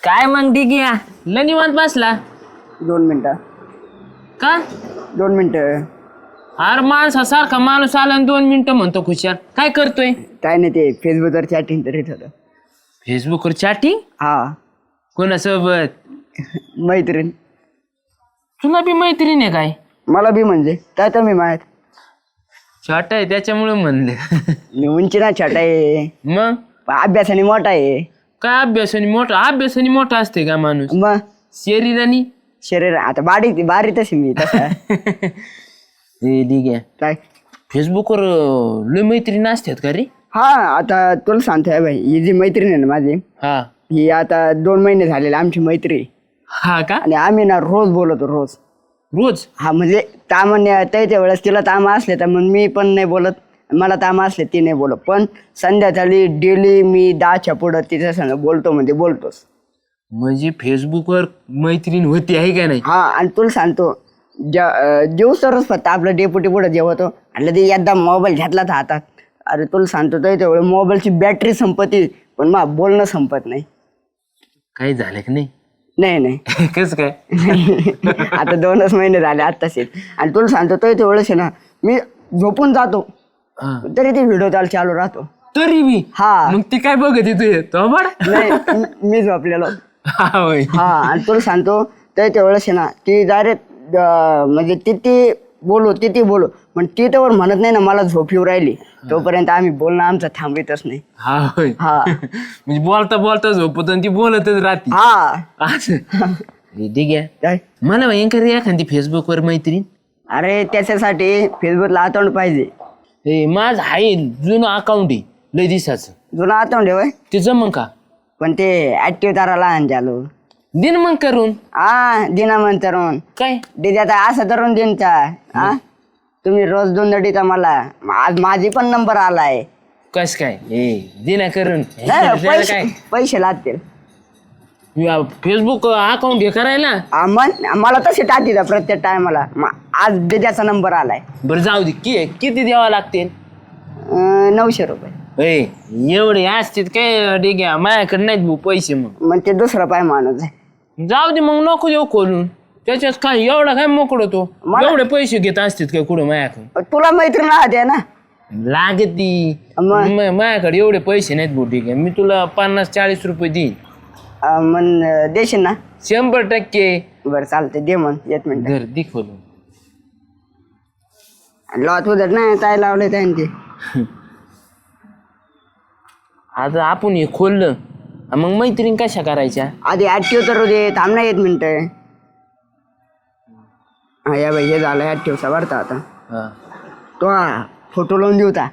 काय मग ठीक आहे लय निवांत बसला 2 मिनिटं. का 2 मिनिटं. अरे माणसासारखा माणूस आला आणि 2 मिनिटं म्हणतो खुशाल काय करतोय काय नाही ते फेसबुकवर चॅटिंग तरीच होतं. फेसबुकवर चॅटिंग हा कोणासोबत मैत्रीण. तुला बी मैत्रीण आहे काय मला बी म्हणजे काय तर मी माहित छोटा आहे त्याच्यामुळे म्हणले मी उंची ना छोटा आहे मग अभ्यासाने मोठा आहे. काय अभ्यासाने मोठा असते का माणूस मग शरीराने शरीर आता बारी तशी मी तसा ठीक आहे काय फेसबुकवर लय मैत्रीण असतात का रे हा आता तुला सांगतोय भाई ही जी मैत्रीण आहे ना माझी हा ही आता 2 महिने झालेली आमची मैत्री. हा का आणि आम्ही ना रोज बोलतो रोज. रोज हा म्हणजे तामान्य त्याच्या वेळेस तिला तामा असले तर मग मी पण नाही बोलत मला तामा असले ती नाही बोलत पण संध्याकाळी डेली मी 10च्या पुढं तिच्या संग बोलतो म्हणजे बोलतोस. म्हणजे फेसबुकवर मैत्रीण होती आहे का नाही हा आणि तुला सांगतो जेव सरच फक्त आपलं डेपुटी पुढं जेवतो आणि ते एकदा मोबाईल घेतला तर हातात अरे तुला सांगतो त्याच्या वेळेस मोबाईलची बॅटरी संपती पण मग बोलणं संपत नाही. काही झालं की नाही नाही नाही कस काय आता 2च महिने झाले आत्ताच. आणि तुला सांगतो त्याच्या वेळेस आहे ना मी झोपून जातो हा. तरी ते व्हिडिओ चालू राहतो. तरी मी हा मग ती काय बघत तू तो बडा नाही मी झोपलेलो. हा होय हा आणि तुला सांगतो त्याच्या वेळेस आहे ना ती डायरेक्ट म्हणजे तिथे बोलू पण ती तर म्हणत नाही ना मला झोप येऊ राहिली तोपर्यंत आम्ही बोलणं आमचं थांबतच नाही. हा होय हा म्हणजे बोलता बोलता झोपत आणि ती बोलतच राहते हा असं ठीक आहे काय मला भयंकर एखादी फेसबुकवर मैत्रीण अरे त्याच्यासाठी फेसबुकला अकाउंट पाहिजे. माझं आहे जुनं अकाउंट आहे लय दिसाचं जुना अकाउंट आहे ते जमन का पण ते ऍक्टिव्ह तारा लहान चालू दिन मग करून हा दिना म्हणतर काय आता असं करून देनचा हा तुम्ही रोज 2 दडीचा मला आज माझी पण नंबर आलाय. कस काय दिना करून पैसे लागतील फेसबुक अकाउंट हे करायला मला तसे टाकी द्या प्रत्येक टायमाला आज दिद्याचा नंबर आलाय. बरं जाऊ दे किती द्यावा लागतील 900 रुपये. एवढे असतील काय ठीक आहे माझ्याकडे नाहीत भाऊ पैसे मग ते दुसरा पाय माणूस आहे. जाऊ दे मग नको देऊ खोलून त्याच्यात काय एवढा काय मोकळतो एवढे पैसे घेत असतील काय कुठं माझ्याकडे तुला मैत्रीण राहते ना लागती माझ्याकडे एवढे पैसे नाहीत भाऊ ठीक आहे मी तुला 50-40 रुपये देईन मग देशील ना 100%. बरं चालते दे मग 1 मिनिट घर दे खोलून लॉट उदर नाही काय लावले त्याने ते आता आपण हे खोललं मग मैत्रीण कशा करायच्या आधी ऍक्टिव्ह करू दे थांब ना 1 मिनिट. हा या बाई हे झालं ऍक्टिव्हचा वाढता आता तो फोटो लावून देऊ का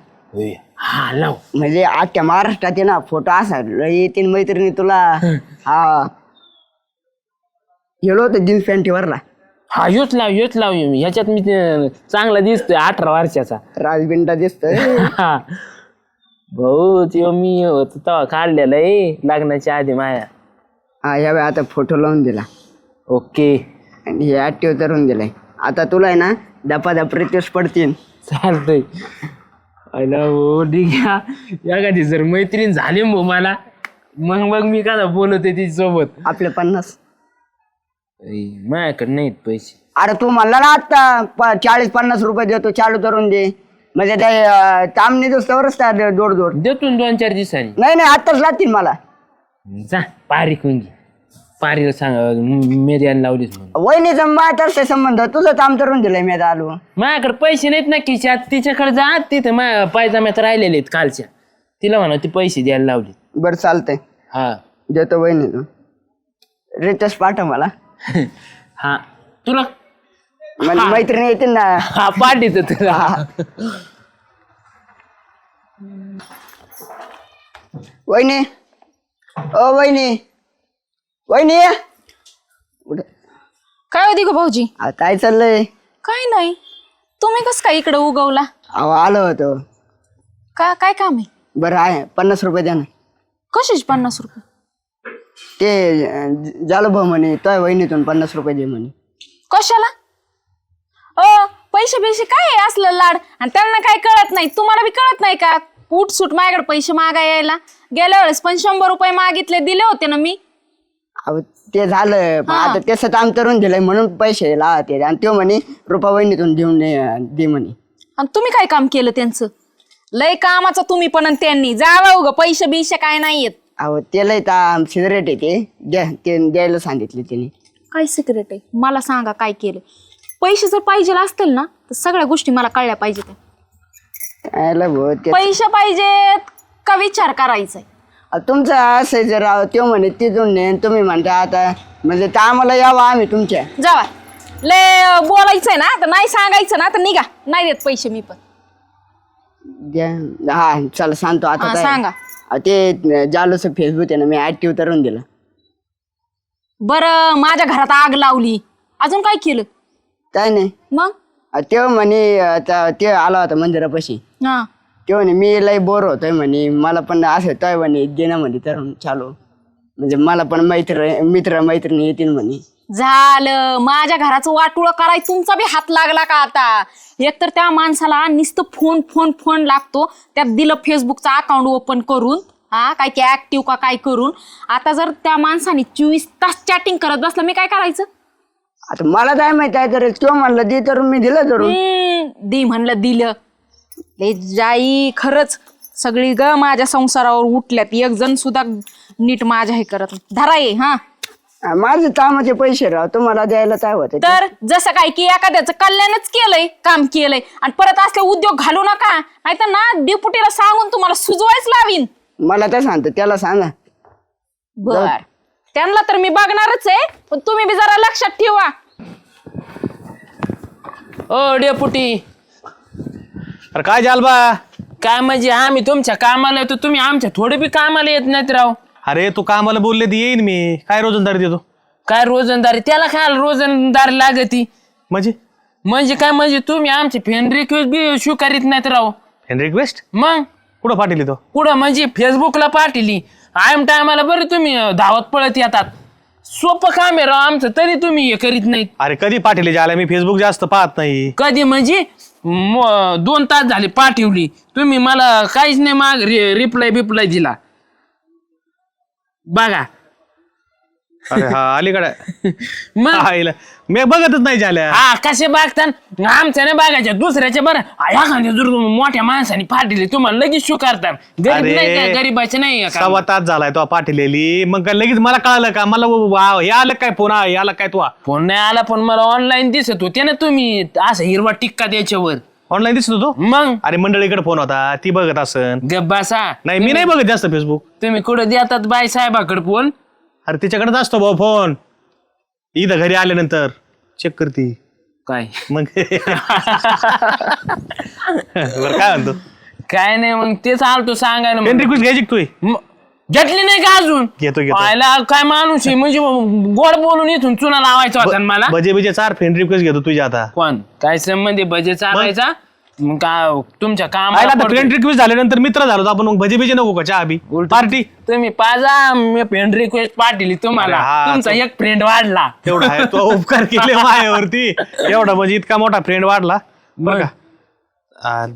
हा लाव म्हणजे अख्ख्या महाराष्ट्रात आहे ना फोटो असा येतील मैत्रिणी तुला. हा गेलो होतो जीन्स पॅन्टीवरला हा योच लाव ह्याच्यात मी चांगला दिसतोय 18 वर्षाचा राजबिंडा दिसतोय. हा भाऊ ते मी होत तेव्हा काढलेला लग्नाच्या आधी माया. हा या बाई आता फोटो लावून दिला ओके आणि हे ऍक्टिव्ह करून दिलाय. आता तुला आहे ना दपादप रिक्वेस्ट पडतील. चालतंय अला हो ठीक आहे एखादी जर मैत्रीण झाली भाऊ मला मग मी का बोलतोय तिच्यासोबत आपले 50 माझ्याकडे नाहीत पैसे. अरे तू म्हणला ना आता 40-50 रुपये देतो चालू करून दे म्हणजे ते तामणी दिवसावरच जोड देतो 2-4 दिवसांनी. नाही आत्ताच लागतील मला. जा पारी कोण पारीला सांगा मेर्याला लावलीच म्हणून वहिनीचा माझ्या संबंध तुझं काम करून दिलंय मी आलो. माझ्याकडे पैसे नाहीत ना खिशात तिच्याकडे जा तिथं माझ्या पायजाम्यात राहिलेले आहेत कालच्या तिला म्हणा ती पैसे द्यायला लावले. बरं चालतंय हा देतो वहिनी रिचार्ज पाठव मला. हा तुला म्हणजे मैत्रिणी येतील ना. हा पाठीत तुला वहिनी ओ वहिनी काय होती ग भाऊजी काय चाललंय. काय नाही तुम्ही कस काय इकडे उगवला अहो आलो होतो. काय काम आहे. बरं आहे 50 रुपये द्या ना. कशाचे 50 रुपये. ते झालं भाऊ म्हणे तो वहिनीतून 50 रुपये दे म्हणे. कशाला पैसे काय आहे असलं लाड आणि त्यांना काय कळत नाही तुम्हाला बी कळत नाही का उठ सूट माझ्याकडे पैसे मागा यायला गेल्या वेळेस पण 100 रुपये मागितले दिले होते ना मी. अहो ते झालं पण आता ते काम करून दिलंय म्हणून पैसे लावते आणि तो म्हणे रुपा वहिनीतून देऊन दे म्हणे. आणि तुम्ही काय काम केलं त्यांचं? लय कामाचं तुम्ही पण आणि त्यांनी जावा उग पैसे बिशे काय नाहीयेत. अहो ते लय सिगरेट आहे ते ते द्यायला सांगितले त्याने. काय सिक्रेट आहे मला सांगा, काय केलं? पैसे जर पाहिजे असतील ना तर सगळ्या गोष्टी मला कळल्या पाहिजेत. पैसे पाहिजेत का विचार करायचाय? तुमचं असं जर तो म्हणे तिथून ने तुम्ही म्हणता आता म्हणजे तर आम्हाला यावं आम्ही तुमच्या. जावा, लय बोलायचंय ना तर नाही सांगायचं ना तर निघा, नाही देत पैसे मी पण. हा चला सांगतो आता काय. सांगा. ते जालोच फेसबुक आहे ना मी ऍक्टिव्ह करून दिलं. बरं, माझ्या घरात आग लावली, अजून काय केलं? काय नाही मग ते म्हणे ते आला होता मंदिरापाशी. हा, ते म्हणे मी लय बोर होतोय म्हणे मला पण असं तोय म्हणे देणं म्हणे तर चालू म्हणजे मला पण मित्र मैत्रिणी येतील म्हणे. झालं, माझ्या घराचं वाटुळ कराय तुमचा बी हात लागला का आता? एकतर त्या माणसाला नुसतं फोन फोन फोन लागतो, त्यात दिलं फेसबुकचा अकाउंट ओपन करून, हा काय ते ऍक्टिव्ह का काय करून. आता जर त्या माणसाने 24 तास चॅटिंग करत बसलं, मी काय करायचं? आता मला काय माहित आहे तर तो म्हणलं दे तर मी दिलं धरून. दी म्हणलं दिलं. ले जाई, खरंच सगळी ग माझ्या संसारावर उठल्यात, एक जण सुद्धा नीट माझ्या हे करत धरा ये. हा, माझे कामाचे पैसे राव तुम्हाला द्यायला काय होत. तर जसं काय की एखाद्याचं कल्याणच केलंय, काम केलंय आणि परत असले उद्योग घालू नका, नाहीतर ना डिप्युटीला सांगून तुम्हाला सुजवायच लावीन. मला तर सांगतो त्याला सांगा. बर, त्यांना तर मी बघणारच आहे, पण तुम्ही बी जरा लक्षात ठेवा. ओ डेपुटी, अरे काय जालबा? काय म्हणजे आम्ही तुमच्या कामाला येतो, तुम्ही आमच्या थोडे बी कामाला येत नाहीत राव. अरे तू कामाला बोलले तर येईन मी. काय रोजंदारी देतो? काय रोजंदारी? त्याला काय रोजंदारी लागती? म्हणजे काय म्हणजे तुम्ही आमची फ्रेंड रिक्वेस्ट बी स्वीकारित नाहीत राव. फ्रेंड रिक्वेस्ट मग कुठं पाठवली तो? कुठं म्हणजे फेसबुकला पाठवली. आयम टायमाला बरं तुम्ही धावत पळत येतात. सोपं काम आहे राव आमचं, तरी तुम्ही हे करीत नाहीत. अरे कधी पाठवली जायला? मी फेसबुक जास्त पाहत नाही. कधी म्हणजे 2 तास झाले पाठवली, तुम्ही मला काहीच नाही माग रिप्लाय बिप्लाय दिला. बघा अरे हा अलीकडे मग मी बघतच नाही झाल्या. हा कसे बघतात आमच्या नाही बघायच्या दुसऱ्याच्या. बरं एखाद्या जर मोठ्या माणसाने फाटली तुम्हाला लगेच स्वीकारतात. गरीब नाही का? गरीबाचे नाही का? 1.25 तास झालाय तो पाठवलेली, मग काय लगेच मला कळलं का? मला हे आलं काय फोन आला काय? तो फोन नाही आला पण मला ऑनलाईन दिसत होते ना तुम्ही, असं हिरवा टिक्का त्याच्यावर ऑनलाईन दिसत होतो. मग अरे मंडळीकडे फोन होता, ती बघत असन. गब्बासा नाही मी नाही बघत जास्त फेसबुक. तुम्ही कुठं देतात बाई साहेबाकडे फोन? अरे तिच्याकडेच असतो भाऊ फोन. इथं घरी आल्यानंतर चेक करते काय मग. बरं काय म्हणतो? काय नाही मग तेच आलतो सांगायला. फ्रेंड रिक्वेस्ट घ्यायची का तू? घेतली नाही का अजून? घेतो पाहायला काय माणूस आहे म्हणजे गोड बोलून इथून चुना लावायचा होता ना मला. बजे बजे 4 फ्रेंड रिक्वेस्ट घेतो तुझ्या आता. कोण काय संबंधी भजे चालायचा? मग काय तुमच्या फ्रेंड कामाला रिक्वेस्ट झाल्यानंतर मित्र झालो आपण, मग भजे बिजे नको का? चहा बी पार्टी तुम्ही पाजा, मी फ्रेंड रिक्वेस्ट पाठवली तुम्हाला. अरे हा, तुमचा एक फ्रेंड वाढला. तेवढा आहे तो उपकार केले माझ्यावरती. एवढा म्हणजे इतका मोठा फ्रेंड वाढला बरं का.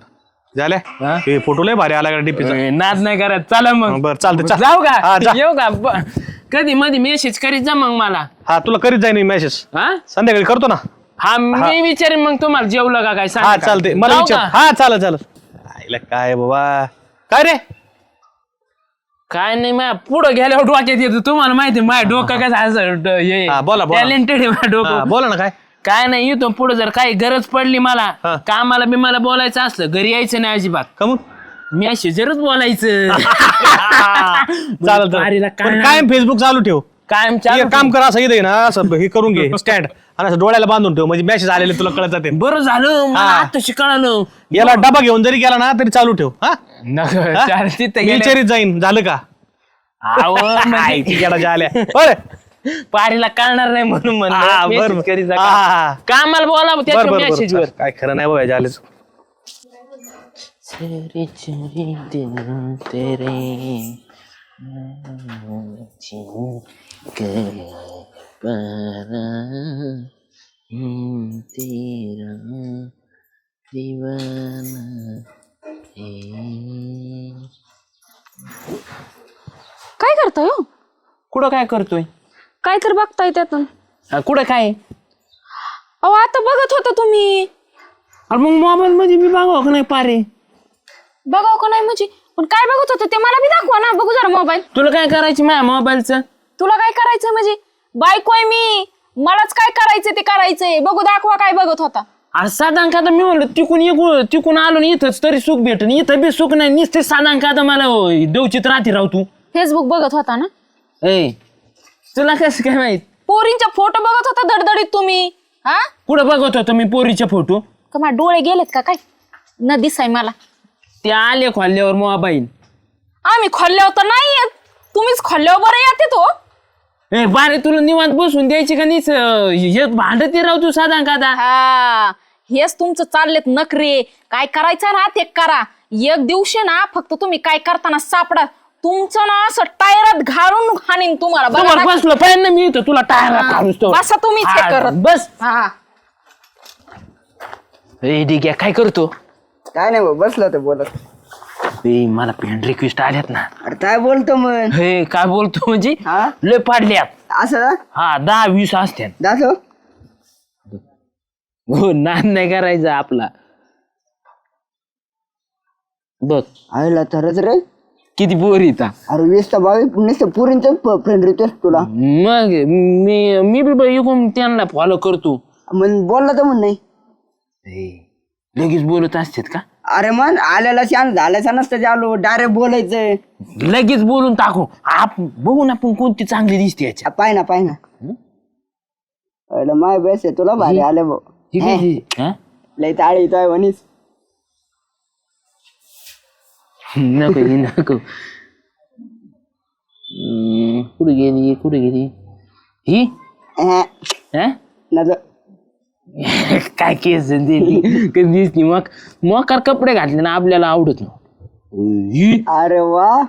झाल्या हे फोटो लय भारी आला का डीपीचा? नाद नाही करत. चला मग बरं चालतं. जाऊ हा, का? जा. येऊ का? कधी मध्ये मेसेज करीत जा मग मला. हा तुला करीत जाईन मेसेज. हा संध्याकाळी करतो ना. हा मी विचारेन मग तुम्हाला जेवलं का काय हा सांगा. चालते मला जाऊ विचार. का? हा चालेल. आईला काय बाबा काय रे? काय नाही माझ्या पुढं गेल्यावर डोक्यात येतो. तुम्हाला माहिती माझ्या डोकं कसं हा, बोला, बोला. टॅलेंटेड आहे माझं हा, डोकं. बोला ना. काय नाही येतो पुढे जर काही गरज पडली मला हा. कामाला बी मला बोलायचं असलं घरी यायचं नाही अजिबात. का मग? मी अशी जरूर बोलायचं. चालेल. काय फेसबुक चालू ठेव. कायम एक चालू काम कर, असं इथे ना असं हे करून घे स्टँड आणि असं डोळ्याला बांधून ठेव, म्हणजे मेसेज आलेले तुला कळत जाते. बरं झालं मला हा. आता शिकवलं. याला डबा घेऊन जरी गेला ना तरी चालू ठेव. हा तिथे गेले विचारित जाईन. झालं का? आल्या बरं पारीला कळणार नाही म्हणून म्हणलं हा, message बरं. करीत जा. हा, हा, हा. कामाला बोला त्याच्या मेसेजवर. काय खरं नाही बाबा झालेच. चोरी चोरी दिल तेरे तेरा दीवाना काय करतोय हो? कुठं काय करतोय? काय तर बघताय त्यातून? कुठं काय? अहो आता बघत होता तुम्ही. अरे मग मोबाईल मध्ये मी बघावं का नाही पारे? बघाव का नाही म्हणजे? पण काय बघत होतं ते मला बी दाखवा ना, बघू जरा मोबाईल. तुला काय करायचं माझ्या मोबाईलचं? तुला काय करायचं म्हणजे? बायको आहे मी, मलाच काय करायचं ते करायचंय. बघू दाखवा काय बघत होता. अरे साधारण का मी म्हणलं तिकून आलो ना इथंच तरी सुख भेटन, इथं बी सुख नाही. नुसते साधारण का मला देवचित राहते राव तू. फेसबुक बघत होता ना? ए तुला कसं काय माहित? पोरींच्या फोटो बघत होता दडदडीत तुम्ही. हा कुठं बघत होतो मी पोरीचे फोटो? का माझे डोळे गेलेत का काय? न दिसाय मला. ते आले खोलल्यावर मोबाईल. आम्ही खोलल्यावर तर नाही येत, तुम्हीच खोलल्यावर बरं येते तो. ए बारे तुला निवांत बसून द्यायची का नीच हे भांडत राव तू साधारण का? हा हेच तुमचं चाललेत नखरे. काय करायचं ना ते करा. एक दिवशी ना फक्त तुम्ही काय करताना सापडा. तुमचं ना असं टायरात घालून हाणीन तुम्हाला. बघा ना. बसलो पाहिजे ना मी तुला टायर बसा तुम्हीच हे करत. बस. हा ए ठीक आहे काय करतो? काय नाही भाऊ, बसलो होतो बोलत. ए मला फ्रेंड रिक्वेस्ट आल्यात ना. अरे काय बोलतो मग? हे काय बोलतो म्हणजे हा लय पाडल्यात. असं हा 10-20 असत्यात. दाखव. हो नाद नाही करायचा आपला. बघ आईला तरच रे. किती पोरी इथं. अरे 20 तर 22 नुसतं पुरींच फ्रेंड रिक्वेस्ट तुला. मग मी बी इकडून त्यांना फॉलो करतो. मग बोलला तर म्हण नाही. लगेच बोलत असतात का? अरे मन आल्याला शान झाल्याचा नसतं जालो, डायरेक्ट बोलायचंय. लगेच बोलून टाकू. बघू ना आपण कोणती चांगली दिसते याच्या. पाय ना पाय ना. अरे माय बेस आहे तुला भारी आले भाऊ. लय ताळी येतोय म्हणीस. नको नको. कुठे गेली ही? काय केस कधी दिसली मग मोकार कपडे घातले ना आपल्याला आवडत नाही. अरे वा.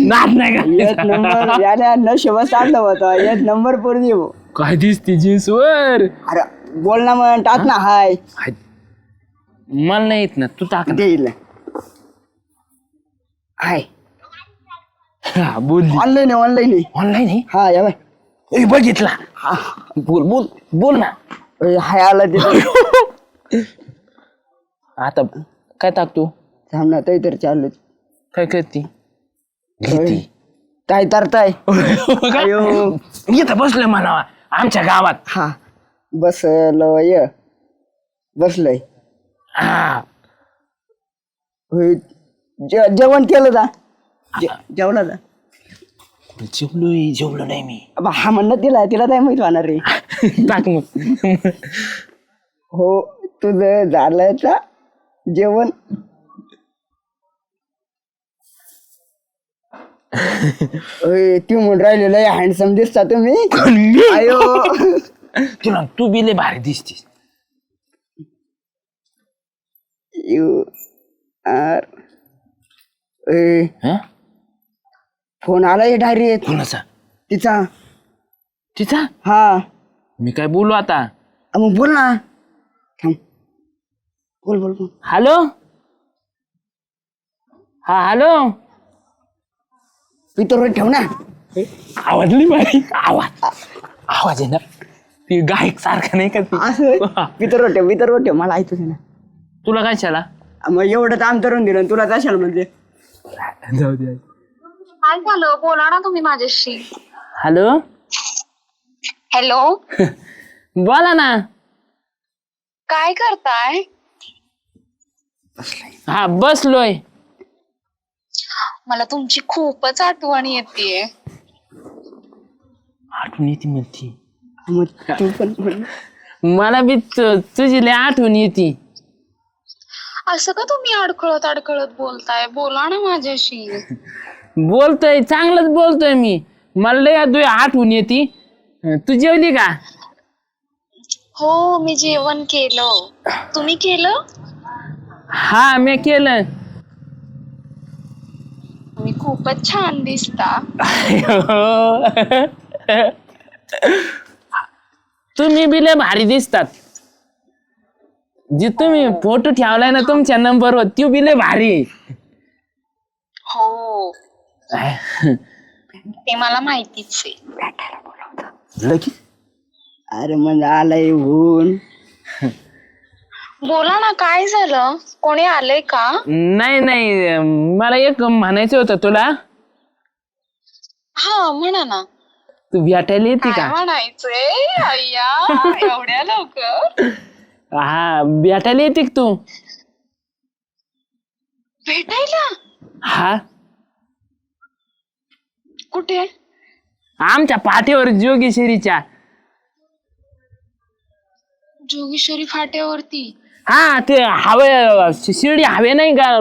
नाद नाही एक का? नंबर याने नशिबच आणलं होतं. एक नंबर पोरगी भाऊ. काय दिसते जीन्स वर? अरे बोल ना मग, टाक ना. हाय मला नाही येत ना, तू टाक ना. देईल. हाय बोल. ऑनलाईन आहे ऑनलाईन. ऑनलाईन आहे. हा या बाय. बघितला. बोल बोल बोल ना. हाय आला तिथं. आता काय टाकतो? थांब ना, तर चालू. काय करते? घेते. काय तरताय? इथं बसलोय म्हणावा आमच्या गावात. हा बसलो य बसलोय. हा होय. जेवण केलं जा. जेवला जा. जेवलो नाही मी. हा म्हणणं तिला काय माहित होणार रे. टाक मग. हो तुझं झालं का जेवण? ती म्हणून राहिलेलं आहे हँडसम दिसता तुम्ही. आयो तुला तू बी लय भारी दिसतीस. You are. फोन आलाय डायरेक्ट. कोणाचा? तिचा. तिचा? हा. मी काय बोलू आता? मग बोल ना. थांब. बोल बोल बोल. हॅलो. हा हॅलो. पितोर ठेव ना. आवाज लई भारी. आवाज आहे ना ती गायक सारखा नाही का ती? असं पितोर ठेव मला ऐकूच ना. तुला काय शाला? मग एवढं काम करून दिलं तुला कशाला म्हणजे? जाऊ दे. काय झालं? बोला ना तुम्ही माझ्याशी. हॅलो. हॅलो. बोला ना. काय करताय? हा बसलोय. मला तुमची खूपच आठवण येतेय. आठवण येते म्हणती. मग तू पण बोल. मला बी तुझी लय आठवण येते. असं का तुम्ही अडखळत बोलताय? बोला ना माझ्याशी. बोलतोय चांगलंच बोलतोय मी. मला लय तुझी आठवण येते. तू जेवली का? हो मी जेवण केलं. तुम्ही केलं? हा मी केलं. तुम्ही खूपच छान दिसता. तुम्ही बी लय भारी दिसतात. जे तुम्ही फोटो ठेवलाय ना तुमच्या नंबरवर तो बी लय भारी. हो. ते मला माहितीच आहे. लगेच अरे मग आलाय होऊन. बोला ना, काय झालं? कोणी आलंय का? नाही नाही, मला एक म्हणायचं होतं तुला. हा म्हणा ना. तू भेटायला येते काय का? म्हणायचंय अय्या एवढ्या लवकर? हा, भेटायला येते का तू? भेटायला? हा, कुठे? आमच्या पाठीवर जोगेश्वरीच्या. जोगेश्वरी फाट्यावरती? हा, ते हवे शिर्डी हवे नाही का,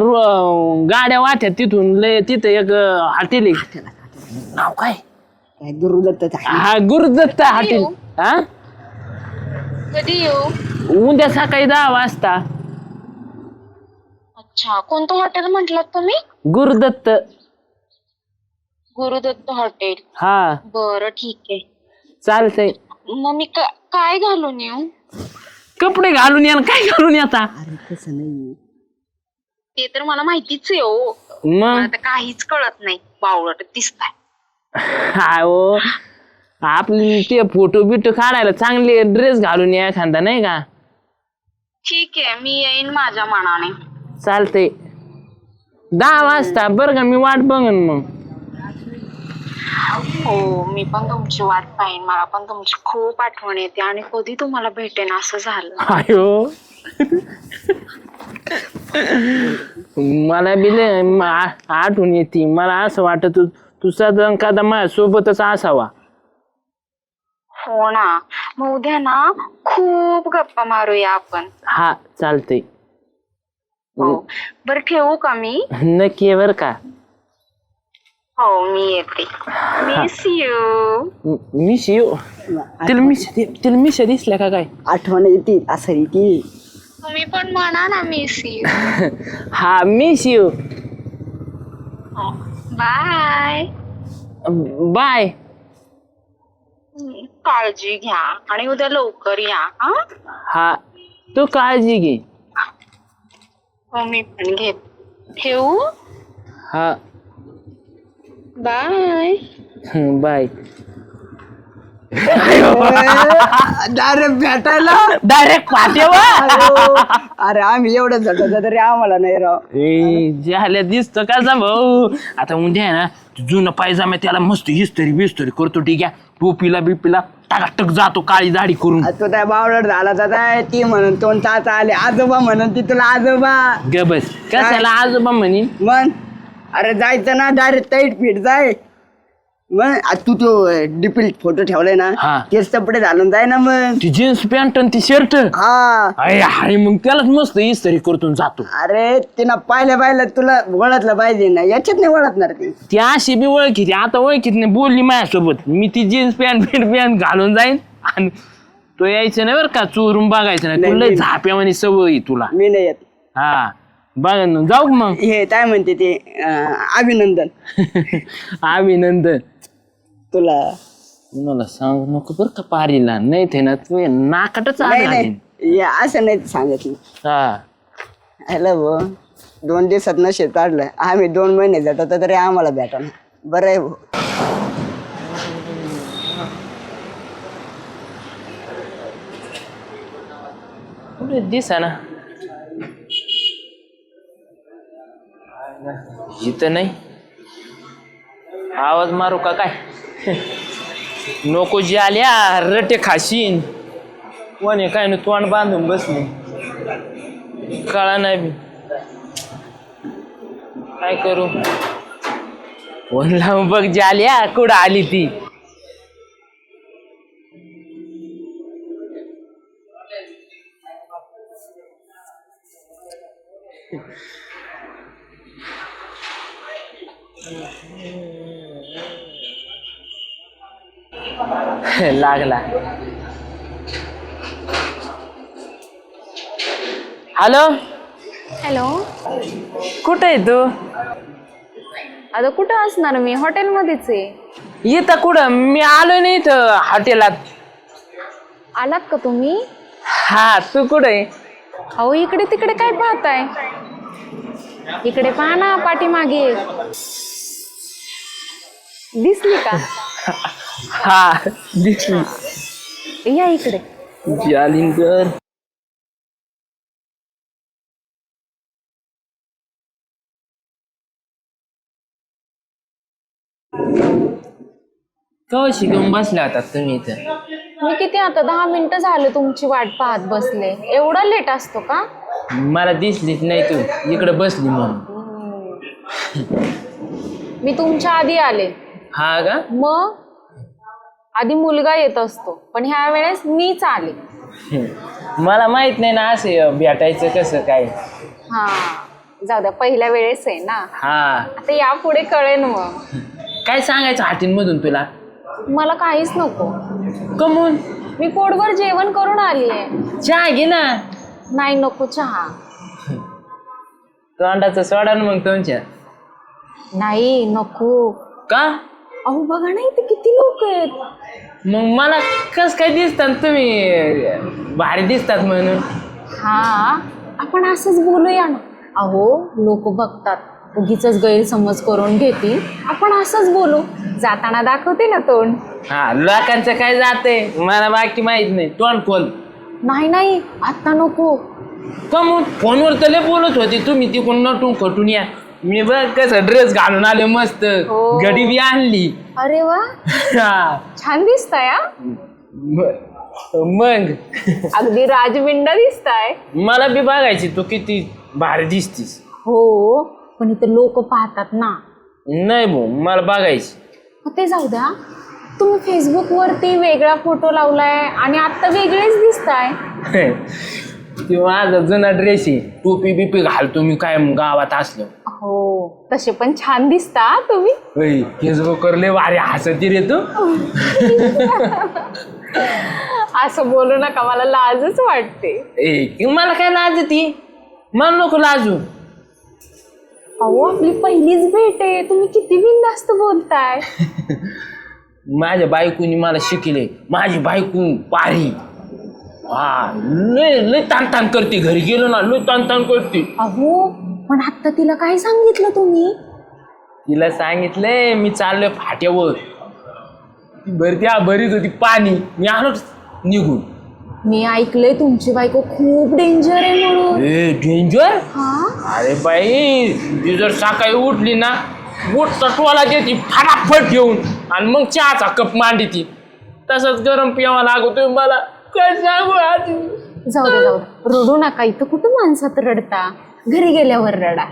गाड्या वाहत्यात तिथून लय. तिथं एक हॉटेल आहे, नाव काय? काय गुरुदत्त हा, गुरुदत्त हॉटेल. हा, कधी येऊ? उद्या सकाळी 10 वाजता. अच्छा, कोणतं हॉटेल म्हटलात तुम्ही? गुरुदत्त. गुरुदत्त हॉटेल. हा, बरं ठीक आहे. चालतंय. मग मी काय घालून येऊ? कपडे घालून या, काय घालून येता? अरे तसं नाही. ते तर मला माहितीच आहे हो. मग मला तर काहीच कळत नाही, बावळट दिसताय. हा, हो, आपली ते फोटो बिटो काढायला चांगले ड्रेस घालून या एखादा, नाही का? ठीक आहे, मी येईन माझ्या मनाने. चालतंय. 10 वाजता बरं का, मी वाट बघन मग. हो, मी पण तुमची वाट पाहिन. मला पण तुमची खूप आठवण येते आणि कधी तुम्हाला भेटेन असं झालं. आयो, मला बी लय आठवण येते. मला असं वाटत तू सदन कदा माझ्या सोबतच असावा. हो ना, मग उद्या ना खूप गप्पा मारूया आपण. हा, चालतंय. हो, बरं ठेवू का मी? नक्की बर का? हो, मी येते. Miss you. Miss you. तिला मिस दिसल्या का काय? आठवण येते असं येते. तुम्ही पण म्हणा ना मिस यू. हा, मिस यू. बाय. बाय. काळजी घ्या आणि उद्या लवकर या. हा, तू काळजी घे. हो, मी पण घेत. ठेवू? हा, बाय. बाय. डायरेक्ट भेटायला. डायरेक्ट पाठेवा. अरे आम्ही एवढं झटत तरी आम्हाला नाही राव. झाल्या दिसतो कसा भाऊ. आता उद्या आहे ना, जुनं पायजामा त्याला मस्त हिस्टरी बिस्टरी करतो, ठीक आहे. टोपीला बिपीला टाकाटक जातो, काळी दाढी करून. तो त्या बावळट झाला तर ती म्हणून तोंड चाचा आले, आजोबा म्हणून ती तुला आजोबा. ग बस, कशाला आजोबा म्हणी. मग अरे जायचं ना डायरेक्ट टाईट फिट जाय. मग तू तो डिपील फोटो ठेवलाय ना, हा. तेच कपडे घालून जाय ना. मग ती जीन्स पॅन्ट आणि ती शर्ट. हा, हाय, मग त्यालाच मस्त इस्त्री करतून जातो. अरे तिनं पाहिलं तुला ओळखलं पाहिजे ना, याच्यात नाही ओळखणार ती अशी बी ओळखीती, आता ओळखीत नाही. बोलली माझ्यासोबत, मी ती जीन्स पॅन्ट घालून जाईन आणि तो यायचं नाही बरं का, चोरून बघायचं नाही. तुला लय झाप्यावानी सवय तुला. मी नाही येत. हा, बघा ना, जाऊ का मग? हे काय म्हणते ते अभिनंदन. अभिनंदन. तुला मला सांगू नको बरं का पारीला, नाही ते ना तू नाकाटच नाही आला. नाही या असं नाही सांगत मी. हा, हॅलो भाऊ, 2 दिवसात नशेत काढलं. आम्ही 2 महिने जातो तरी आम्हाला भेटा ना. बरं आहे भाऊ. कुठे दिसा ना, इथं नाही. आवाज मारू का काय? नको जी आल्या रटे खाशीन. कोणी काय ना तोंड बांधून बसले, कळा नाही बी काय करू. फोन लावून बघ जी आल्या कुठं आली ती. लागला. हॅलो. हॅलो, कुठं आहे तू? आता कुठं असणार मी? हॉटेलमध्येच आहे. इथं कुठं? मी आलोय नाही इथं हॉटेलात. आलात का तुम्ही? हा, तू कुठं आहे? अहो, इकडे तिकडे काय पाहताय? इकडे पहा ना, पाठीमागे. दिसली का? हा दिसली. या इकडे. जालिंगर कवा शिकून बसल्या होतात तुम्ही इथं? मी किती आता 10 मिनिटं झालं तुमची वाट पाहत बसले. एवढा लेट असतो का? मला दिसलीच नाही तू इकडे बसली म्हणून. मी तुमच्या आधी आले. हा का? मग आधी मुलगा येत असतो, पण ह्या वेळेस मीच आले. मला माहित नाही ना असं भेटायचं कसं काय. हा जाऊ द्या, पहिल्या वेळेस आहे ना. हा आता यापुढे कळेन. मग काय सांगायचं हातींमधून तुला? मला काहीच नको. कमून मी पोटभर जेवण करून आली आहे. चहा घे ना. नाही नको चहा. तोंडाचं सोडा ना मग तुमच्या. नाही नको. का? अहो बघा ना इथे किती लोक आहेत. मग मला कस काय दिसतात तुम्ही भारी दिसतात म्हणून. हा आपण असंच बोलूया ना. अहो लोक बघतात, उगीच गैरसमज करून घेतील. आपण असंच बोलू. जाताना दाखवते ना तोंड. हा लोकांचं काय जाते मला बाकी माहित नाही. तोंड खोल. नाही नाही आता नको. कमून फोनवर तर लय बोलत होते तुम्ही तिकडून नटून खटून या. मी बघ कसं ड्रेस घालून आले मस्त. हो. घडी बी आणली. अरे वा हा. छान दिसताय. मग अगदी राजबिंड दिसताय. मला बी बघायची तू किती भारी दिसतीस. हो पण इथे लोक पाहतात ना. नाही भाऊ मला बघायची. ते जाऊ द्या. तुम्ही फेसबुक वरती वेगळा फोटो लावलाय आणि आता वेगळेच दिसताय. ते माझा जुना ड्रेस आहे. टोपी बिपी घालतो मी काय गावात असलो. हो तसे पण छान दिसता तुम्ही. फेसबुकवर लय भारी हसती रे तू. असं बोलू नका, मला लाजच वाटते. मला काय लाज ती. मला नको लाजू. अहो आपली पहिलीच भेट आहे, तुम्ही किती बिनधास्त बोलताय. माझ्या बायकोनी मला शिकले. माझी बायको पारी. हा लय लय ताण करते. घरी गेलो ना लय ताण करते. अहो पण आता तिला काय सांगितलं तुम्ही? तिला सांगितलंय मी चाललोय फाट्यावर. ती भरीत होती पाणी. मी आलो निघून. मी ऐकलंय तुमची बायको खूप डेंजर आहे म्हणून. डेंजर? हा अरे बाई ती जर सकाळी उठली ना मोठा टोला देते फटाफट घेऊन आणि मग चहाचा कप मांडती. तसंच गरम पिवा लागतोय मला. काय सांगू आधी. जाऊ दे रडू नका. इथं कुठं माणसात रडता, घरी गेल्यावर रडा.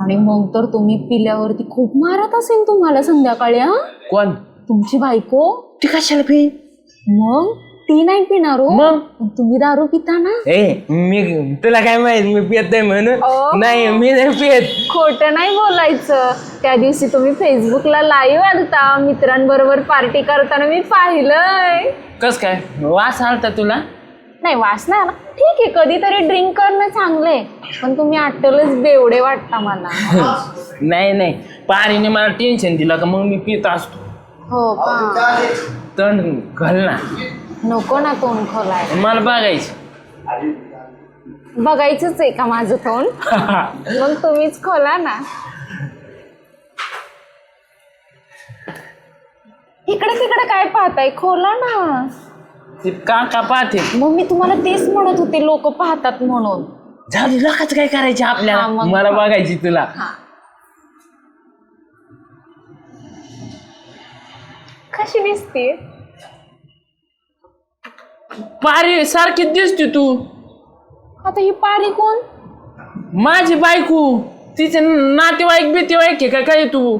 आणि मग तर तुम्ही पिल्यावरती खूप मारत असेल तुम्हाला संध्याकाळी. हा कोण? तुमची बायको. ती कशाला पी? मग ती नाही पिणार हो. मग तुम्ही दारू पिता ना. मी तुला काय माहित मी पित नाही म्हणून. नाही मी नाही पित. खोटं नाही बोलायचं. त्या दिवशी तुम्ही फेसबुकला लाईव्ह आलता मित्रांबरोबर पार्टी करताना, मी पाहिलंय. कस काय वास आलता तुला? नाही वास नाही आला. ठीक आहे कधीतरी ड्रिंक करणं चांगलंय, पण तुम्ही आटलच बेवडे वाटता मला. नाही पाणीने मला टेन्शन दिलं का मग मी पित असतो. हो का? तण घाल ना. नको ना तोंड खोलाय. मला बघायचं. बघायचंच आहे का माझं तोंड? मग तुम्हीच खोला ना. इकडे तिकडे काय पाहताय, खोला ना. ते का पाहते. मग मी तुम्हाला तेच म्हणत होते लोक पाहतात म्हणून. झाली लोकांचं काय करायचे आपल्याला. हा, मग मला बघायची तुला. कशी दिसते? पारी सारखी दिसते तू. आता ही पारी कोण? माझी बायको. तिचे नातेवाईक बितेवाईक आहे का काय तू?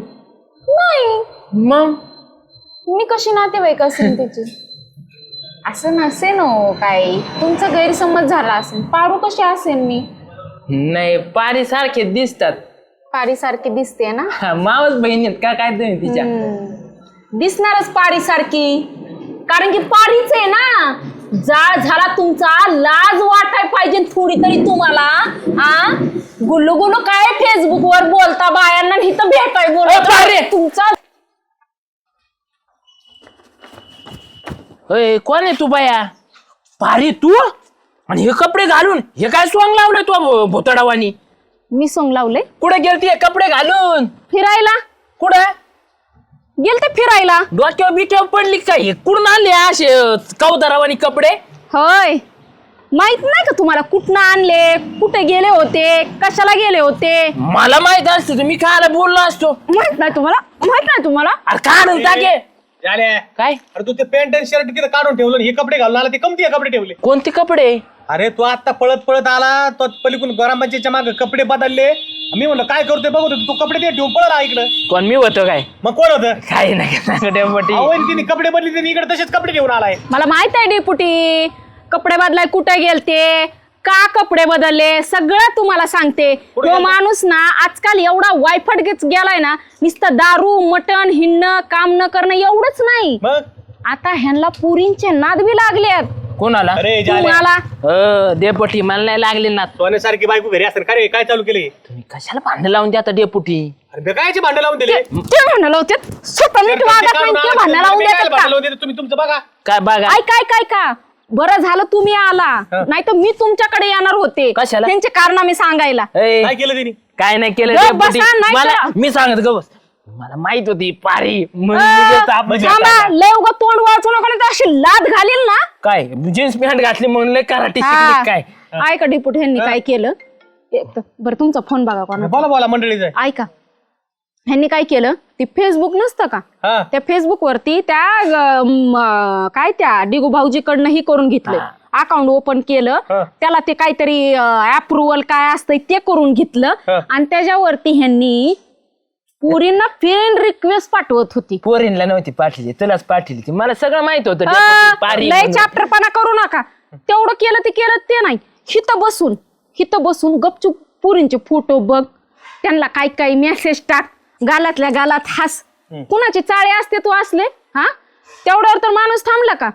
नाही. मग मी कशी नातेवाईक असेल तिची? असं नसेल हो काही. तुमचा गैरसमज झाला असेल. पारू कशी असेल मी? नाही पारी सारखे दिसतात. पारी सारखी दिसते ना. मावस बहिणीत का काय तुम्ही तिच्या? दिसणारच पारी सारखी, कारण की पारीच आहे ना. जाळ झाला तुमचा. लाज वाटाय पाहिजे थोडी तरी तुम्हाला. आ गुल्लू गुल्लू काय फेसबुक वर बोलता बायांना, इथं भेटाय बोलता तुमचा. कोण आहे तू बाया? पारी तू आणि हे कपडे घालून हे काय सोंग लावले तू भोतडावानी? मी सोंग लावले? कुठे गेलती हे कपडे घालून फिरायला. कुठे? गेलते फिरायला. डोक्यावर बिट्यावर पडली काय कुठून आणले असे कवदारावानी कपडे? होय, माहित नाही का तुम्हाला कुठनं आणले, कुठे गेले होते, कशाला गेले होते? मला माहित असतं मी कायला बोललो असतो. माहित नाही तुम्हाला? अरे काढून टाके. झाल्या काय अरे तू ते पॅन्ट आणि शर्ट तिथे काढून ठेवलं हे कपडे घालून आला ते कमती कपडे ठेवले. कोणते कपडे? अरे तू आता पळत पळत आला तो पलीकडून ग्रामपंचायतच्या मागे कपडे बदलले. मी म्हणलं काय करतोय बघतो तू कपडे ते ठेवून पळला इकडं. कोण मी होतो काय? मग कोण होतं? काय नाही डेपुटी. तिने कपडे बदलले त्यांनी इकडे तसेच कपडे ठेवून आलाय. मला माहित आहे डेपुटी, कपडे बदलाय कुठे गेलते, का कपडे बदलले, सगळं तुम्हाला सांगते. तो माणूस ना आजकाल एवढा वायफट गेलाय ना, नुसतं दारू मटण हिंडणं काम न करणं एवढंच नाही, मग आता ह्यांना पुरींचे नाद बी लागलेत. कोणाला? अरे तुम्हाला डेपुटी मला नाही लागले ना. सोन्यासारखी बायको घरी असतात. काय काय चालू केले? तुम्ही कशाला भांडण लावून द्या डेपुटी? अरे कायचे भांडे लावून दिले? ते भांडण लावतात, स्वतः नीट वागत नाही, ते भांडण लावून देतात का? तुम्ही तुमचं बघा. काय बघा? काय का बरं झालं तुम्ही आला, नाही तर मी तुमच्याकडे येणार होते. कशाला? त्यांचे कारनामे सांगायला. काय केलं त्यांनी? काय नाही केलं गप डेपुटी. बसा, नाही मला करा. मी सांगत ग बस. मला माहित होती पारी म्हणून मी देतो आपण थांबा, भेटायला. लय उगा तोंड वाचू नका, नाही तर अशी लाद घालील ना. काय जीन्स पॅन्ट घातली म्हणून लय कराटे हा. शिकली काय? ऐका डिपुट ह्यांनी काय केलं बरं, तुमचा फोन बघा कोणा. बोला मंडळीचं. ऐका, ह्यांनी काय केलं, ते फेसबुक नसतं का, हा. त्या फेसबुक वरती काय त्या डिगू भाऊजीकडनं ही करून घेतलं, अकाउंट ओपन केलं, त्याला ते काहीतरी अप्रुव्हल काय असतं ते करून घेतलं, आणि त्याच्यावरती ह्यांनी पुरींना फ्रेंड रिक्वेस्ट पाठवत होती. पोरींला नव्हती पाठवली, तुलाच पाठवली ती. मला सगळं माहित होतं डेपुटी, पारी लय म्हणून. चॅप्टरपणा करू नका. तेवढं केलं ते नाही, हिथं बसून गपचूप पुरींचे फोटो बघ, त्यांना काय मेसेज टाक, गालातल्या गालात हास. कुणाचे चाळे असते तू असले, हा तेवढ्यावर तर माणूस थांबला का?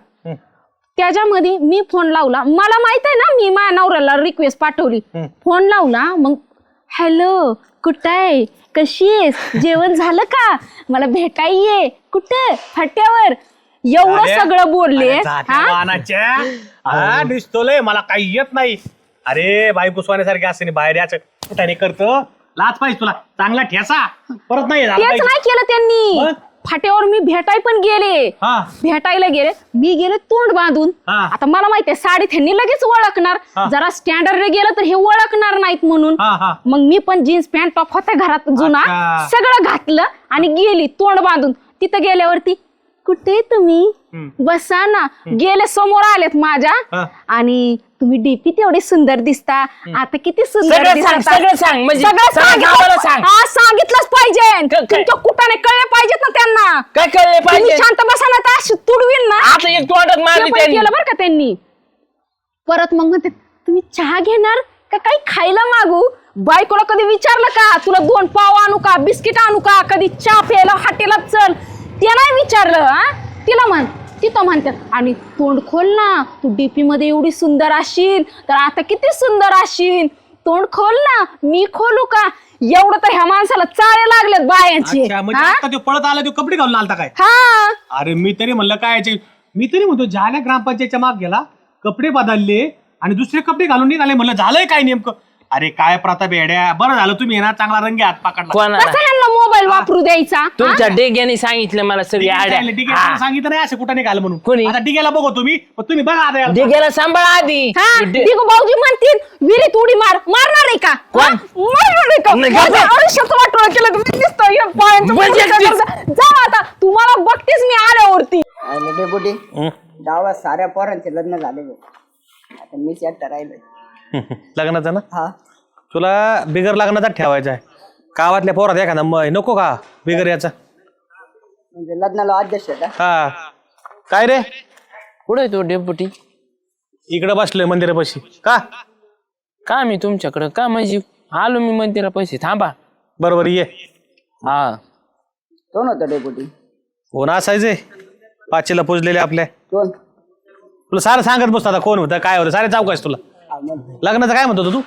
त्याच्यामध्ये मी फोन लावला, मला माहित आहे ना, मी माझ्या नवऱ्याला रिक्वेस्ट पाठवली, फोन लावला, मग हॅलो कुठं आहे, कशी आहेस, जेवण झालं का, मला भेटाय ये, कुठं, फाट्यावर, एवढं सगळं बोलले. दिसतोय मला काही येत नाही. अरे बायको सोन्यासारखी असते बाहेर याच कुठाने करतो. लाच पाहिजे तुला चांगला ठेसा परत नाही झाला तेच पाहिजे. नाही केलं त्यांनी. मग? फाट्यावर मी भेटायला गेले, मी गेले तोंड बांधून. हा. आता मला माहितीये साडीत ह्यांनी लगेच ओळखणार, जरा स्टँडर्ड गेलं तर हे ओळखणार नाहीत म्हणून. मग मी पण जीन्स पॅन्ट टॉप होता घरात जुना, अच्छा. सगळं घातलं आणि गेली तोंड बांधून. तिथं गेल्यावरती कुठे तुम्ही, बसा ना. गेले, समोर आलेत माझ्या, आणि तुम्ही डीपी तेवढी सुंदर दिसता, आता किती सुंदर सगळं सांग, दिसता. सगळं सांग, म्हणजे सगळं सगळं गावाला सांग. हा, सांगितलंच पाहिजे. काय? तुमच्या कुठाने कळले पाहिजेत ना त्यांना. काय कळले तुम्ही पाहिजे? शांत बसा ना, तर अशी तुडवीन ना. आता एक तोंडात ते मारली पण त्यांनी. केलं बरं का त्यांनी. परत मग म्हणते, तुम्ही चहा घेणार का काही खायला मागू? बायकोला कधी विचारलं का, तुला 2 पाव आणू का, बिस्किट आणू का, कधी चहा प्यायला हॉटेलात चल, ते नाही विचारलं. हा, तिथं म्हणतात, आणि तोंड खोल ना, तू डीपी मध्ये एवढी सुंदर असशील तर आता किती सुंदर असशील, तोंड खोल ना, मी खोलू का? एवढं तर ह्या माणसाला चाळे लागलेत बायांचे. अच्छा, म्हणजे आता तो पळत आला तो कपडे घालून आलता काय? हा, अरे मी तरी म्हणलं काय मी तरी म्हणतो झाल्या ग्रामपंचायतच्या माग गेला, कपडे बदलले आणि दुसरे कपडे घालून निघाले. म्हणलं झालंय काय नेमकं? अरे काय प्रताप येड्या, बरं झालं तुम्ही येणार, चांगला रंगे हात पकडला. कोणाला? कसा ह्यांना मोबाईल वापरू द्यायचा? तुमच्या डेग्याने सांगितलं मला सगळी आड्या. डिग्याला सांगितलं नाही असं कुठं निघालं म्हणून. कोणी? आता डिग्याला बघू तुम्ही बघा आता याला. डेग्याला सांभाळा आधी. हा, दिगू भाऊजी म्हणतील विहिरीत उडी मारणार आहे का? कोण? हा? मारणार आहे का? नाही, माझ्या गप्प. आयुष्याचं वाटोळं केलं तुम्ही, दिसतं या पायांचं म्हणजे पुढचं करता. जा आता, तुम्हाला बघतेच मी आल्यावरती. डेपुटी गावात साऱ्या पोरांचे लग्न झाले, आता मीच एकटा राहिलोय. लग्नाचं ना हा, तुला बिगर लग्नाचा ठेवायचा आहे. गावातल्या पोरात एखादा नको का बिगर याचा? म्हणजे लग्नाला अध्यक्ष आहे का? हा काय रे, कुठे तो डेपुटी? इकडे बसलोय मंदिरापाशी. का मी तुमच्याकडं का, म्हणजे आलो मी मंदिरापाशी. थांबा. बरोबर ये. हा, कोण होतं डेपुटी? कोण असायचे पाचीला पुजलेले आपल्या? कोण? तुला सारं सांगत बसतो आता कोण होतं काय होतं, सारे चौकाश तुला. लग्नाचं काय म्हणतो तू?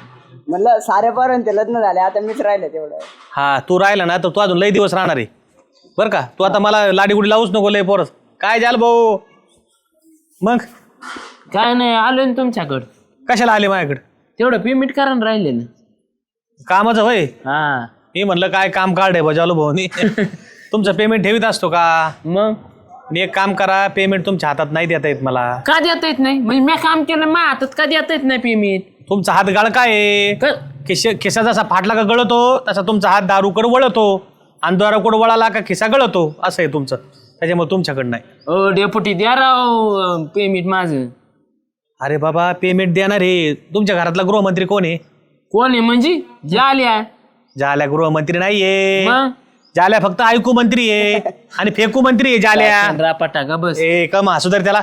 म्हणलं साऱ्या पोरांचे लग्न झाले, आता मीच राहिलं तेवढं. हा, तू राहिला ना तर तू अजून लई दिवस राहणार आहे बरं का. तू आता मला लाडीगुडी लावूच नको लय पोरस. काय झालं भाऊ? मग काय नाही, आलो ना तुमच्याकडं. कशाला आले माझ्याकडे? तेवढं पेमेंट करा ना राहिलेलं. कामाचं होय. हा, मी म्हणलं काय काम काढ आहे बजावलो भाऊनी. तुमचं पेमेंट ठेवीत असतो का? मग आणि एक काम करा, पेमेंट तुमच्या हातात नाही देता येत मला. का देता येत नाही? म्हणजे मी काम केलं माझ्या हातात का देता येत नाही पेमेंट? तुमचा हात गळ काय आहे? खिसा जसा फाटला का गळतो तसा तुमचा हात दारूकडे वळतो आणि दारूकडे वळाला का खिसा गळतो, असं आहे तुमचं. त्याच्यामुळे तुमच्याकडं नाही. ओ डेपुटी द्या राव पेमेंट माझं. अरे बाबा, पेमेंट देणार हे तुमच्या घरातला गृहमंत्री कोण आहे? कोण आहे म्हणजे? झाल्या जाल्या गृहमंत्री नाहीये, मग जाल्या फक्त ऐकू मंत्री आहे आणि फेकू मंत्री आहे जाल्या. रापाटा का बस. ए कम असू तर त्याला.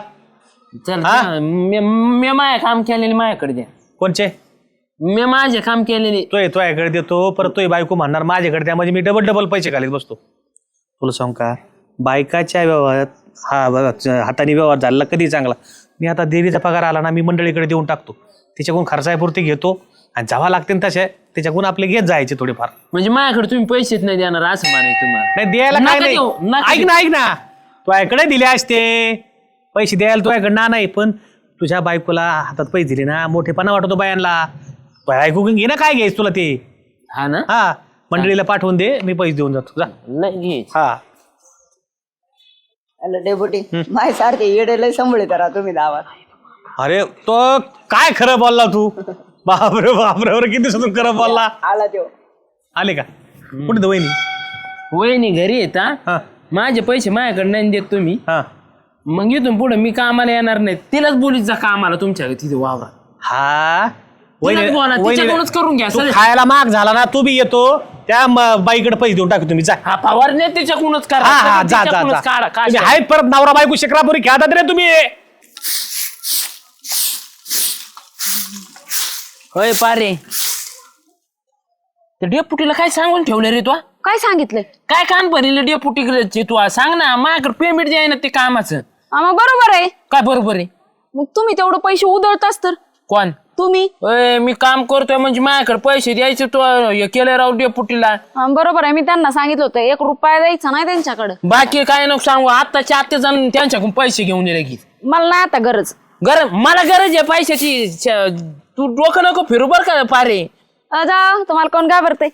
चल हा? मी माझे काम केलेले माझ्याकडे द्या. कोणचे? मी माझे काम केलेले. तो याकडे देतो, परत तो बायको म्हणणार माझ्याकडे द्या, म्हणजे मी डबल पैसे घालीत बसतो. तुला सांग का, बायकाच्या व्यवहारात हा हाताने व्यवहार झाला कधी चांगला. मी आता देवीचा पगार आला ना, मी मंडळीकडे देऊन टाकतो, तिच्याकडून खर्चापुरती घेतो आणि जावा लागते ना तसे त्याच्याकडून आपले घेत जायचे थोडेफार. म्हणजे माझ्याकडे तुम्ही पैसेच नाही देणार असं म्हणाय तुम्हाला? नाही द्यायला काय नका देऊ, नाही. नका ऐक ना तू याकडे दिले असते पैसे, द्यायला तुझ्याकडे ना नाही, पण तुझ्या बायकोला हातात पैसे दिले ना मोठेपणा वाटतो बायांना. बायको घे ना, काय घ्यायच तुला ते. हा ना, हा मंडळीला पाठवून दे, मी पैसे देऊन जातो जा. नाही घे. हा डेपुटी माय सारखे येडे लय सांभाळे करा तुम्ही गावात. अरे तो काय खरं बोलला तू? बापरे बापरे, किती दिवसातून खरं बोलला. आला तो. आले का? कुठे वहिनी? वहिनी घरी येत हा माझे पैसे माझ्याकडे नाही देत तुम्ही. हा मग इथून पुढे मी कामाला येणार नाही. तिलाच बोलीत जा कामाला तुमच्या तिथे वावरा. हा तिलाच बोला, तिच्याकडूनच करून घ्या. तू खायला माग झाला ना, तू बी येतो त्या बाईकडे पैसे देऊन टाकू तुम्ही. जा हा फवारणी तिच्याकडूनच करा. हा हा जा जा तिच्याकडूनच काढा. जा. काय तुम्ही आहेत परत नवरा बायको शिक्रापुरी खेळतात रे तुम्ही. होय पारे, त्या डेपुटीला काय सांगून ठेवलं रे तू? काय सांगितलंय? काय कान भरले डेपुटीकडे तू? सांग ना, माझ्याकडे पेमेंट द्याय ना ते कामाचं. मग बरोबर आहे. काय बरोबर आहे? मग तुम्ही तेवढं पैसे उधळताच तर. कोण? तुम्ही. मी काम करतोय म्हणजे माझ्याकडे पैसे द्यायचे. तो हे केलं राव डेपुटीला. बरोबर आहे, मी त्यांना सांगितलं होतं 1 रुपया द्यायचा नाही त्यांच्याकडे. बाकी काय नको सांगू, आत्ताच्या आत्ता जाऊन त्यांच्याकडून पैसे घेऊन ये लगेच. मला नाही आता गरज. मला गरज आहे पैशाची. तू डोकं नको फिरू बर का पारे. जा, तुम्हाला कोण घाबरते?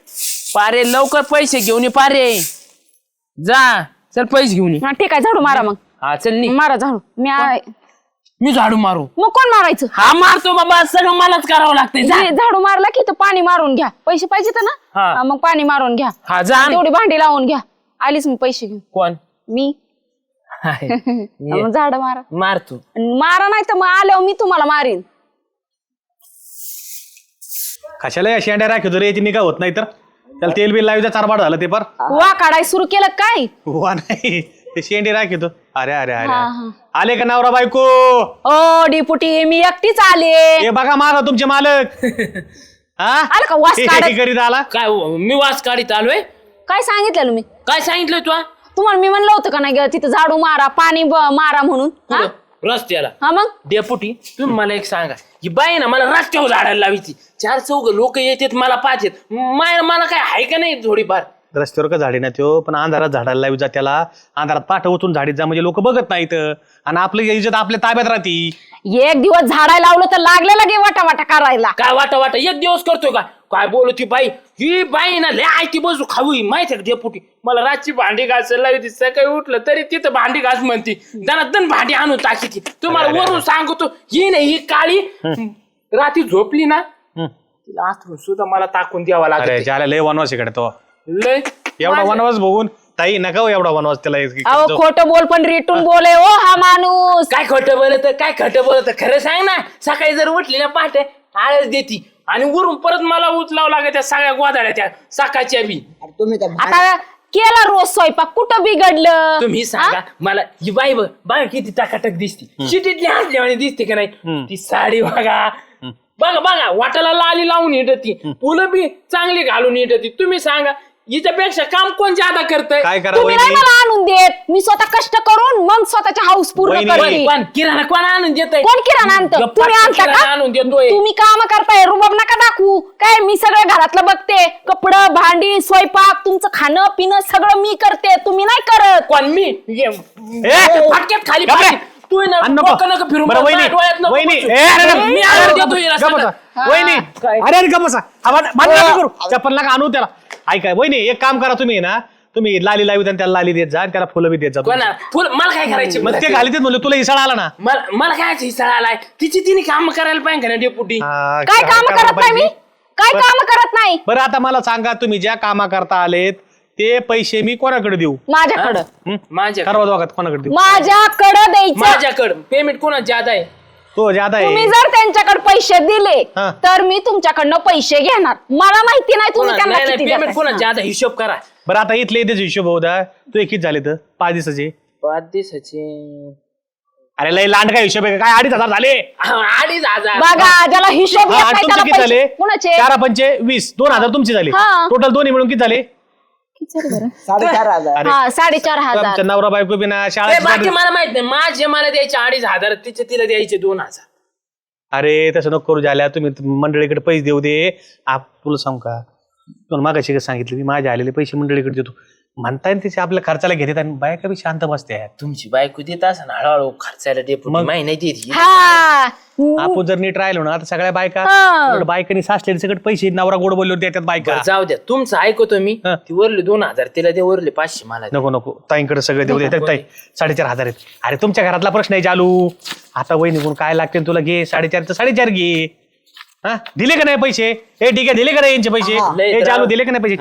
पारे लवकर पैसे घेऊन ये पारे. जा चल पैसे घेऊन ये. ठीक आहे, झाडू मारा मग. हा चल नी. मारा झाडू. मी झाडू मारू? मग कोण मारायचं? हा मारतो बाबा, सगळं मलाच करावं लागतंय. जा. झाडू मारला की तो पाणी मारून घ्या. पैसे पाहिजे तर ना, हा. मग पाणी मारून घ्या. हा जा. तेवढी भांडी लावून घ्या. आलीच मी पैसे घेऊन. कोण? मी. मग झाड मारा. मारतो. मारा नाही तर मग आल्यावर मी तुम्हाला मारीन. कशाला या शेंड्या राखतो रे, याची निगा होत नाही तर. त्याला तेल बिल लावायचं चारबाट झालं ते पर. वा काढाय सुरू केलं काय? वा नाही, ते शेंडी राखतो. अरे अरे अरे हा, हा. आले का नवरा बायको? ओ डिपुटी, मी एकटीच आले. हे बघा मागा तुमचे मालक. हा आलं का वास काढत? करीत आला. काय मी वास काढीत आलोय? काय सांगितलं मी? काय सांगितलंय तू? तुम्हाला मी म्हणलं होतं का नाही तिथं झाडू मारा, पाणी मारा म्हणून. हा? रस्त्याला? हा मग डेपुटी तुम्ही मला एक सांगा, ही बाई ना मला रस्त्यावर झाडायला लावायची. 4 चौघ लोक येतात मला पाहतात. मला काय आहे का नाही थोडीफार? रस्त्यावर का झाडी ना त्यो, पण अंधारात झाडायला लावी जा त्याला. अंधारात पाठ उचून झाडीत जा, म्हणजे लोक बघत नाहीत आणि आपली इज्जत आपल्या ताब्यात राहती. 1 दिवस झाडायला लावलं तर लागलं लगे वाटा वाटा करायला. काय वाटा वाटा 1 दिवस करतोय का? काय बोलू ती बाई? ही बाई ना लय आयती बसू खावी माहिती आहे का डेपुटी? मला रातची भांडी घासायला लावती, सकाळी उठलं तरी तिथं भांडी घास म्हणती. दन भांडी आणून टाकी. तुम्हाला वरून सांगतो, ही नाही ही काळी रात्री झोपली ना, तिला आथरून सुद्धा मला टाकून द्यावा लागत. ज्याला लय वनवास इकडे तो. लय एवढा वनवास बघून ताई नका हो एवढा वनवास त्याला. अहो खोटं बोल पण रेटून बोले ओ हा माणूस. काय खोटं बोलत, काय खोटं बोलत? खरं सांग ना. सकाळी जर उठली ना पहाटे आळस देती आणि वरून परत मला उचलावं लागत त्या सगळ्या गोदाड्या त्या सकाळच्या बी. तुम्ही त्या आता केला रोज स्वयंपाक, कुठं बिघडलं? तुम्ही सांगा मला, ही बाई बघा किती टकाटक दिसती, शिटीतली हसल्यावानी दिसते का नाही? ती साडी बघा बघा बघा, वाटाला लाली लावून येते, फुलं बी चांगली घालून येते. तुम्ही सांगा हिच्यापेक्षा काम कोण ज्यादा करतंय? काय करा तुम्ही नाही मला आणून देत, मी स्वतः कष्ट करून मग स्वतःच्या हाऊस पूर्ण वहिनी, करते. पण किराणा कोण आणून देतंय? कोण किराणा आणतं? तुम्ही आणता का? आणून देतोय. तुम्ही काम करताय, रुबाब नका दाखवू. काय मी सगळं घरातलं बघते, कपडं भांडी स्वयंपाक तुमचं खाणं पिणं सगळं मी करते, तुम्ही नाही करत. कोण मी? फाटक्यात खाली गप्प रे. तू ना डोकं नको फिरून बरं, वहिनी, डोळ्यात नको वहिनी, बसू. ए, अरे, अरे, मी अरे, आणून अरे, देतो हिला गप्प बसा. सगळं. वहिनी, काय? अरे अरे गप्प बसा. आवाज बंद नका करू. चप्पल नका आणू त्याला. ऐकाय वहिनी, एक काम करा तुम्ही ना, तुम्ही लाली लावी त्याला लाली देत जा आणि त्याला फुलं बी देत जा कोणा फुल मला काय करायचे मग ते घाली देत म्हणलं तुला इसळ आला ना मला काय हिसाळ आलाय तिने काम करायला पाहिजे का ना डेपुटी हा, काय काम करायला करत नाही मी पाहिजे. काय काम करत नाही बरं आता मला सांगा तुम्ही ज्या कामा करता आलेत ते पैसे मी कोणाकडे देऊ माझ्याकडं माझ्या ठरवा दोघात कोणाकडे देऊ माझ्याकडं द्यायचं माझ्याकडं पेमेंट कोणा ज्यादा आहे तो ज्यादा तुम्ही आहे जर त्यांच्याकडे पैसे दिले हा. तर मी तुमच्याकडनं पैसे घेणार मला माहिती नाही तुम्ही त्यांना किती पेमेंट देताय. कोणा ज्यादा हिशोब करा बरं आता इथले इथेच हिशोब होता तू किती झाले तर 5 दिवसाचे 5 दिवसाचे अरे लय लांड काय हिशोब आहे का? काय 2,500 झाले 2,500 बघा ज्याला हिशोब हा, येत आणि नाही तुमचे त्याला किती झाले पैसे कुणाचे 4 20 2,000 तुमचे झाले हा. टोटल दोन्ही मिळून किती झाले 4,500. अरे हा 4,500 आमच्या नवरा बायको बी ना ते शाळा बाकी मला माहित नाही माझे मला द्यायचे 2,500 तिचे तिला द्यायचे 2,000 अरे तसं नको करू झाल्या तुम्ही मंडळीकडे पैसे देऊ दे तुला सांगू का तुला मागाशी काय सांगितलं मी माझे आलेले पैसे मंडळीकडे देतो म्हणताय ना तिचे आपल्या खर्चाला घेतात आणि बायका बी शांत बसते तुमची बायको देत असं हळूहळू खर्चायला डेपुटी माही नाही देत हा आपण जर नीट राहिलो ना आता सगळ्या बायका हा. उलट बायकांनी साचलेले सगळे पैसे नवरा गोड बोलल्यावर देतात बायका बरं, जाऊ द्या तुमचं ऐकतो मी हा. ती वरले 2,000 तिला दे वरले 500 मला दे. नको नको ताईंकडे सगळे देऊ देतात ताई 4,500 आहेत अरे तुमच्या घरातला प्रश्न आहे चालू आता वय निघून काय लागते तुला घे 4,500 4,500 घे हा दिले का नाही पैसे हे ठीक आहे दिले का नाही यांचे पैसे लय हे तर- चालू दिले का नाही पैसे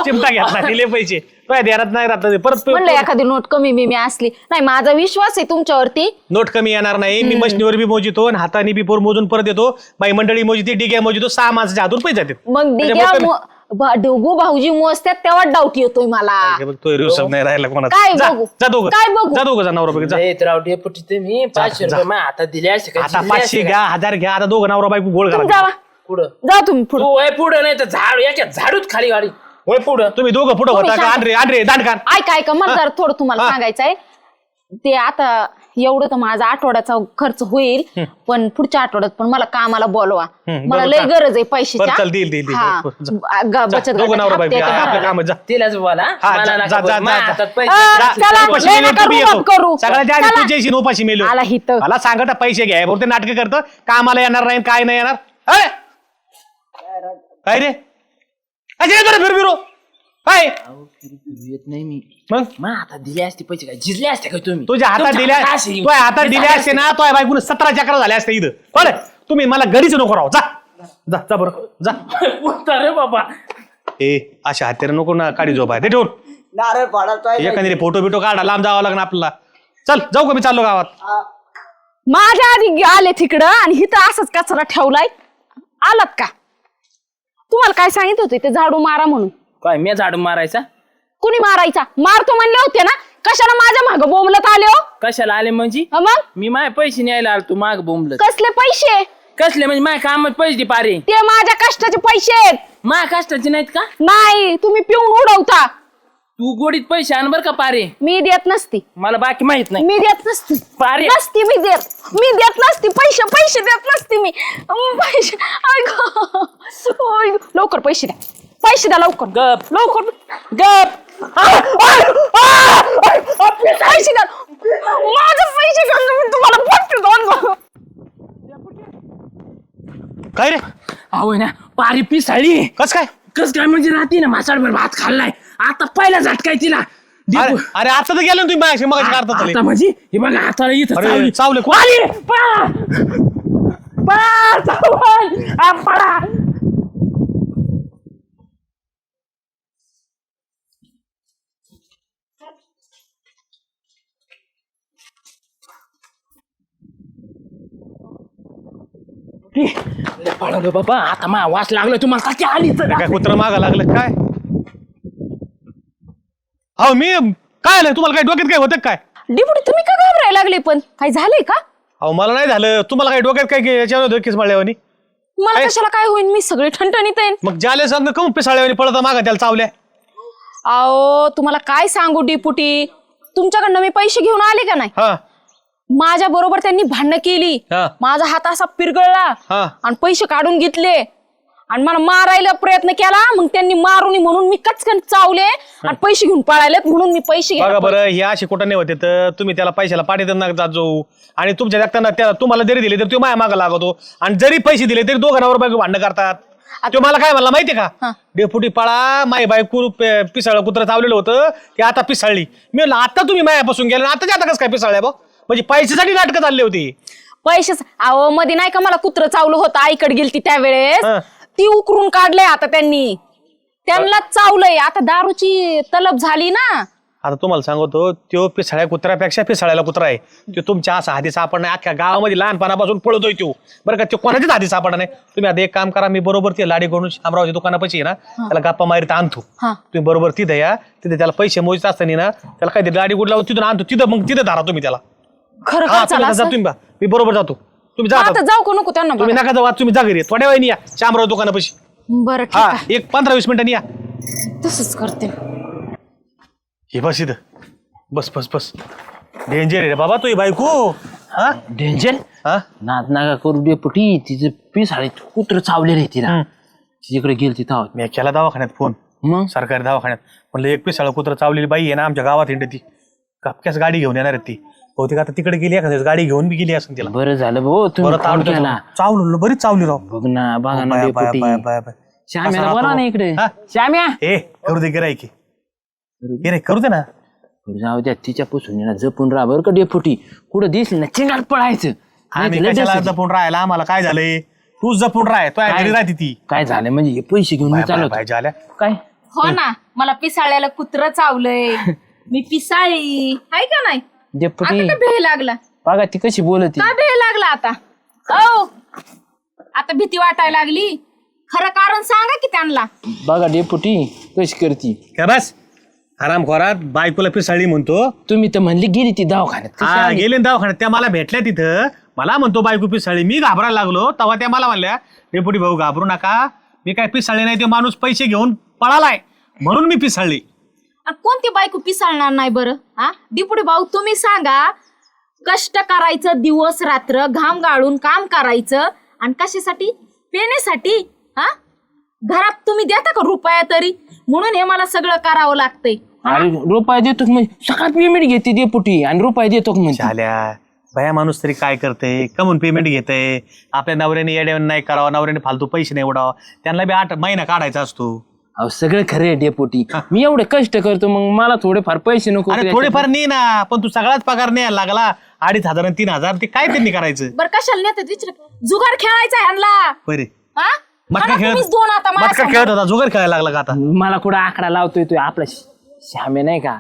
चिमटा घेतला दिले पैसे काय देणार नाही राहत परत म्हणलं एखादी नोट कमी मी असली नाही माझा विश्वास आहे तुमच्यावरती नोट कमी येणार नाही मी मशनीवर बी मोजितो आणि हाताने बी पोर मोजून परत येतो बाई मंडळी मोजिते डिग्या मोजितो 6 माणसाच्या हातून पैसे जातात मग डोगू भाऊजी मोजत्यात तेव्हा डाऊट येतोय मला तो रिसर्च नाही राहिला कोणाचा काय जा बघू? जा दोघं काय बघू? जा दोघं जा नवरा बायको, जा लय तर राव डेपुटी तुम्ही 500 रुपये माझ्या हातात दिले असते का आता दिले 500 असते का? घ्या 1000 घ्या आता दोघं नवरा बायको गोळ तुम्ही करा जावा पुढं जा तुम्ही पुढे तू वय पुढं नाही तर झाड एका झाडूच खाली गाडी वय पुढं तुम्ही दोघं पुढं तुम्ही होता का शांत. आणरे दांडकान ऐका मला जरा थोडं तुम्हाला सांगायचं आहे ते आता एवढं तर माझा आठवड्याचा खर्च होईल पण पुढच्या आठवड्यात पण मला कामाला बोलवा मला बरोबर, लय चाल. गरज आहे बरं, पैशाची चाल, देईल. हा. जा. बचत दोघं गटाचे नवरा बायको हप्ते हा, भरा. आपल्या कामात जा तिलाच बोला हा, मला जा, नका जा, बोलू. जा, माझ्या जा. हातात पैसे हा, नाही. चला, उपाशी लय मेलो, नका तुम्ही रुबाब येतो. करू. सगळ्यात आधी चला. तुझ्याशी उपाशी मेलो आला हिथं. मला सांगत पैसे घ्या बहुते नाटक करतं कामाला येणार नाही काय नाही येणार अरे! काय रे अरे फिरू काय अहो, फिरू येत नाही मी मग माझ्या हातात दिले असते पैसे काय झिजले असते का तुम्ही तुझ्या हातात तुमच्या दिल्या हातात असे. तुझ्या हातात दिले असते ना तुझ्या बायकून 17 चक्र झाले असते इथं बरं तुम्ही मला घरीच नको राहू जा जा जा बरं जा बोलता रे बाबा ए अशा हातेर नको ना काढी झोप आहे ते ठेवून नारळ पाडायचा एखादी फोटो बिटो काढा लांब जावं लागणार आपल्याला चल जाऊ का मी चाललो गावात माझ्या आधी आले तिकडं आणि इथं असंच कचरा ठेवलाय आलात का तुम्हाला काय सांगितलं होते ते झाडू मारा म्हणून काय मी झाडू मारायचा कुणी मारायचा मारतो म्हणले होते ना कशाला माझ्या माग बोंबलत आले हो कशाला आले म्हणजे मग मी माझे पैसे न्यायला आलो तू माग बोंबल कसले पैसे कसले म्हणजे माझ्या कामात पैसे दे पारे ते माझ्या कष्टाचे पैसे आहेत माझ्या कष्टाचे नाहीत का नाही तुम्ही पिऊन उडवता तू गोडीत पैसे आण बर का पारे मी देत नसती मला बाकी माहित नाही मी देत नसती पारे. नसती मी देत नसती पैसे देत नसती मी पैसे ऐक. ओय, लवकर पैसे द्या लवकर गप लवकर गप पैसे द्या माझे पैसे घ्या मी तुम्हाला पट्टी दोन काय रे अहो ना पारी पिसाळी कस काय कस काय म्हणजे राहते ना मासाडभर भात खाल्लाय आता पहिला झटकाय तिला अरे अरे आता तर गेलो ना तुम्ही माझ्याशी मग करता आता म्हणजे हे बघा हाताला इथं अरे चावली. चावले कोण आली पळा पळा चावल आ, पळा पळालो बाबा आता मा वास लागलं तुम्हाला का आली तर काय कुत्र मागा लागलं काय हो मी काय आलंय तुम्हाला काय डोक्यात काय होतं काय डिपुटी तुम्ही का घाबरायला लागले पण काय झालंय का अहो मला नाही झालं तुम्हाला काय डोक्यात काय याच्यावर केस माळल्यावानी मला काय? कशाला काय होईल मी सगळे ठणठणीत येईन मग ज्याला सांग कम पिसाळ्यावानी पळता मागा त्याला चावल्या अहो तुम्हाला काय सांगू डिपुटी तुमच्याकडनं मी पैसे घेऊन आले का नाही हा माझ्या बरोबर त्यांनी भांडणं केली हा. माझा हात असा पिरगळला हा. आणि पैसे काढून घेतले आणि मला मारायला प्रयत्न केला मग त्यांनी मारून म्हणून मी कचकन चावले आणि पैसे घेऊन पळायलेत म्हणून मी पैसे बघा घ्यायला बरं हे असे कुठं नाही होते तर तुम्ही त्याला पैशाला पाठी देणार जात जाऊ आणि तुमच्या देखताना त्याला तुम्हाला जरी दिले तर तो माया मागा लागतो आणि जरी पैसे दिले तरी दोघांवर बायको भांडणं करतात तो मला काय म्हणला माहितीये हा. का, डेपुटी पळा माय बायको पिसाळ कुत्र चावलेलं होतं ते आता पिसाळली. मी म्हणलं आता तुम्ही मायापासून गेले आता आता कसं काय पिसाळल्या बा, म्हणजे पैशासाठी नाटकं चालली होती. पैसेच अहो मध्ये नाही का मला कुत्र चावलं होतं आईकडे गेलती त्यावेळेस हा. ती उकरून काढलंय आता त्यांना चावलंय आता दारूची तलब झाली ना. आता तुम्हाला सांगतो तो पिसाळ्या कुत्र्यापेक्षा पिसाळ्याला कुत्रा आहे. तो तुमच्या असा हाती सापड नाही, अख्ख्या गावामध्ये लहानपणापासून पळतोय तो बरं का. तो कोणाच्याच हाती सापड नाही. तुम्ही आता एक काम करा, मी बरोबर ते लाडी करून शामरावच्या दुकानापाशी ना त्याला गप्पा मारीत आणतो. हा. तुम्ही बरोबर तिथे या, तिथे त्याला पैसे मोजत असताना ना त्याला काय गाडी गुड लावून तिथून आणतो, तिथं मग तिथे धरा तुम्ही त्याला. खरं हा का तुम्ही चला जा, तुम्ही बा. मी बरोबर जातो, तुम्ही जा आता आता. जाऊ का नको त्यांना तुम्ही बघा? नका जाऊ, तुम्ही जा घरी थोड्या वेळाने या शामराव दुकानापाशी. बरं ठीक हा आहे एक 15-20 मिनिटांनी या. तसंच करते. हे बस इथं, बस बस बस. डेंजर आहे रे बाबा तू बायको. हा डेंजर हा नाद नागा करू डेपुटी, तिचं पिसाळे कुत्र चावलेलं आहे तिला. तिच्याकडे गेल तिथं मी केला दवाखान्यात फोन, मग सरकारी दवाखान्यात. म्हणलं एक पिसाळ कुत्र चावलेली बाई आहे ना आमच्या गावात हिंड, ती कपक्याच गाडी घेऊन येणार आहे ती. बहुतेक आता तिकडे गेली एखाद्या गाडी घेऊन बी गेली असेल तिला. बरं झालं भाऊ तुम्ही परत फोन आवडतं केला. चावलं बरीच चावली राव. बघ ना बघा ना bye, deputy. Bye, bye, bye. श्याम्याला असा बोला राहतो. ना इकडे. हा? श्याम्या ए करू दे गिरायकी, गिरायक करू दे ना. जाऊ द्या तिच्यापासून ना जपून राहा बरं का डेपुटी. कुठं दिसली ना चिंगाट पळायचं. आम्ही नाही तर कशाला लगेच- जपून राहायला, आम्हाला काय झालंय, तूच जपून राह, तो घरी राहते ती. काय झालं म्हणजे हे पैसे घेऊन मी चालवतो पाहिजे आल्या काय. हो ना मला पिसाळ्याला कुत्र चावलंय. मी पिसाळी आहे का नाही? डेपुटी आता का भेळ लागला? बघा ती कशी बोलती. का भेळ लागला आता? औ आता भीती वाटायला लागली. खरं कारण सांगा की त्यांना. बघा डेपुटी कशी करती. काय बस आराम खोरात बायकोला पिसाळी म्हणतो. तुम्ही तर म्हणली गेली ती दवाखान्यात. कशी हा आली? गेले ना दवाखान्यात, त्या मला भेटल्या तिथं. मला म्हणतो बायको पिसाळी, मी घाबरायला लागलो. तेव्हा त्या मला म्हणल्या डेपुटी भाऊ घाबरू नका, मी काय पिसाळी नाही, ते माणूस पैसे घेऊन पळालाय म्हणून मी पिसाळली. आणि कोणती बायको पिसाळणार नाही बरं? हा डिपुटी भाऊ तुम्ही सांगा. कष्ट करायचं दिवस रात्र, घाम गाळून काम करायचं आणि कशासाठी? पेण्यासाठी. हा घरात तुम्ही देता का रुपया तरी? म्हणून हे मला सगळं करावं लागतंय. अरे रुपये देतो का म्हणजे सकाळ पेमेंट घेते डेपुटी आणि रुपये देतो का म्हणजे. झाल्या भया माणूस तरी काय करते, कमून पेमेंट घेते. आपल्या नवऱ्याने येड्यावर नाही करावं, नवऱ्याने फालतू पैसे नाही उडावं, त्यांना बी 8 महिना काढायचा असतो. अहो सगळं खरं आहे डेपुटी. मी एवढे कष्ट करतो मग मला थोडेफार पैसे नको अरे का थोडेफार नाही ना, पण तू सगळाच पगार नाही लागला 2,500 आणि 3,000, ते काय त्यांनी करायचं. बरं कशाला नेतात विचार. जुगार खेळायचा ह्यांना. बरे हा मटका मला खेळत तुम्हीच दोन आता मटका माझ्यासमोर. खेळत होता, जुगार खेळायला लागला का आता. मला कुठं आकडा लावतोय तो आपला श्यामे नाही का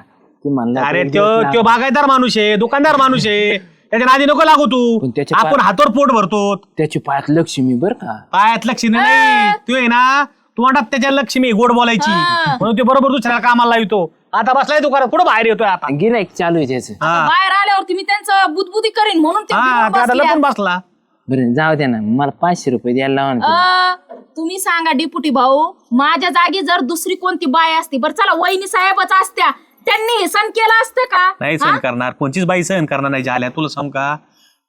ते म्हणला अरे तो त्यो दिवस लाव. त्यो बागायदार माणूस आहे, दुकानदार माणूस आहे, त्याच्या नादी नको लागू तू. पण त्याच्या आपण हातावर पोट भरतो, त्याची पायात लक्ष्मी बर का. पायात लक्ष्मी नाही. तू आहे ना, तू म्हणतात त्याच्या लक्ष्मी गोड बोलायची म्हणून ते बरोबर दुसऱ्याला कामाला लावतो. आता बसलाय दुकानात, कुठं बाहेर येतोय आता. गिराईक चालू आहे त्याचं. हा बाहेर आल्यावरती मी त्यांचं बुदबुदी करीन म्हणून ते हा, पिऊन ते आता बसले. लपून बसला. बरं जाऊ द्या ना मला 500 रुपये द्यायला लावा ना तुम्ही. तुम्ही सांगा डिपुटी भाऊ, माझ्या जागी जर दुसरी कोणती बाय असती, बरं चला वहिनी साहेबच असत्या, त्यांनी हे सण केलं असतं का? नाही सहन करणार, कोणतीच बाई सहन करणार नाही. झाल्या तुला सांग का,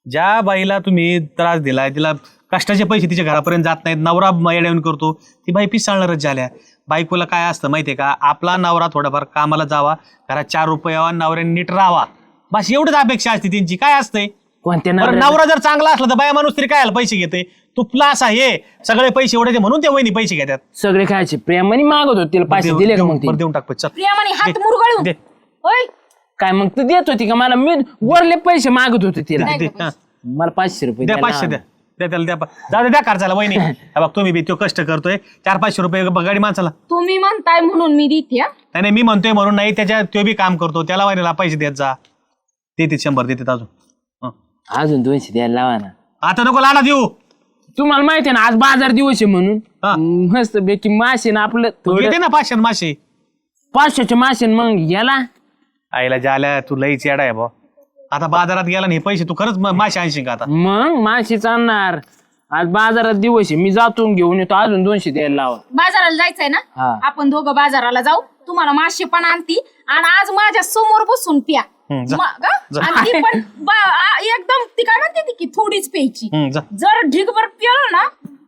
ज्या बाईला तुम्ही त्रास दिलाय, तिला कष्टाचे पैसे तिच्या घरापर्यंत जात नाहीत, नवरा येऊन करतो, ती बाई पिसाळणारच. झाल्या बायकोला काय असतं माहितीये का, आपला नवरा थोडाफार कामाला जावा, घरात 4 रुपये यावा, नवऱ्याने नीट राहावा, बस एवढंच अपेक्षा असते त्यांची. काय असते कोणत्या बरं, नवऱ्याला- नवरा जर चांगला असला तर बाया माणूस तरी काय पैसे घेते. तू प्लास आहे, सगळे पैसे एवढे म्हणून ते वहिनी पैसे घेतात. सगळे खायचे प्रेमाने मागत होते तिला पैसे दिले का मग बरं ती? देऊन टाक पैसे. चल. प्रियामाने हात दे. मुरगळून. दे. होय काय मग तू देत होती का मला? मी वरले पैसे मागत होते तिला. नाही दे. गं हा. मला 500 रुपये द्या द्यायला 500 लावा. द्या. द्या त्याला द्या. जाऊ दे, द्या खर्चाला वहिनी. हा बघ तुम्ही बी तो कष्ट करतोय, 400-500 रुपये गाडी माणसाला. तुम्ही म्हणताय म्हणून मी देते. नाही नाही, मी म्हणतोय म्हणून नाही, त्याच्या तो बी काम करतो, त्याला वहिनीला पैसे देत जा. देते 100 देते अजून. हं. अजून 200 द्यायला लावा ना. आता नको लाडा देऊ. तुम्हाला माहिती आहे ना आज बाजार दिवस आहे म्हणून. हा. मस्त पैकी मासे ना आपलं तू थोडं घेते ना 500 मासे. 500चे मासे न मग याला आईला जाल्या, तू लईच येडा आहे बा. आता बाजारात गेला ना हे पैसे, तू खरंच मासे आणशील का आता? मग मासेच आणणार. आज बाजारात दिवस आहे, मी जातो आणि घेऊन येतो. अजून 200 द्यायला लावा. बाजाराला जायचंय ना, हा. आपण दोघं बाजाराला जाऊ. तुम्हाला मासे पण आणती आणि आज माझ्या समोर बसून प्या. जा. जा. आणि ती पण एकदम ती काय म्हणते ती की थोडीच प्यायची. जा जर ढिगभर पिलं ना,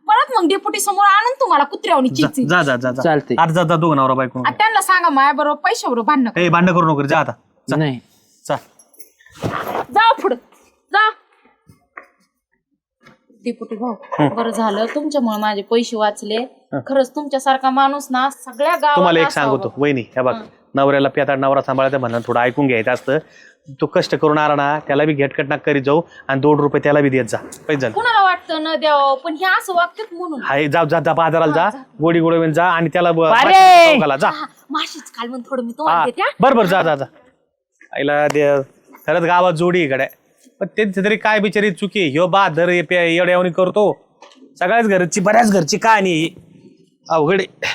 परत मग डेपुटी समोर आणून तुम्हाला कुत्र्यावनी चिची. जा जा जा जा. चालतंय. आता जा जा, दोघं नवरा बायको. त्यांना सांगा माझ्या बरोबर पैशाबरोबर भांडण. ए भांडण करू नको रे, जा आता. जा. नाही जा. जा पुढं जा. डेपुटी भाऊ बरं झालं तुमच्यामुळे माझे पैसे वाचले. खरंच तुमच्यासारखा माणूस ना सगळ्या तुम्हाला गावात एक सांगतो वहिनी, हे बघ, नवऱ्याला पेताड नवरा सांभाळायचं म्हणणं थोडं ऐकून घ्यायचं असतं. तो कष्ट करून आला ना, त्याला बी घेटकट नाक करीत जाऊ आणि ₹2 त्याला बी देत जा. पैसे झालं. कुणाला वाटतं न द्यावं, पण हे असं वागतात म्हणून. हाय, जा जा जा बाजाराला जा, गोडी गोडवेन जा आणि त्याला अरे! चौकाला जा. माशीच काल म्हणून थोडं मी तुम्हाला देते हा. बरोबर, जा जा जा. आईला दे, खरंच गावात जोडी इकडे, पण त्यांची तरी काय बिचारी चुकी. ह्यो बहादर एवढ्यावणी करतो. सगळ्याच घरची, बऱ्याच घरची कहाणी अवघड आहे.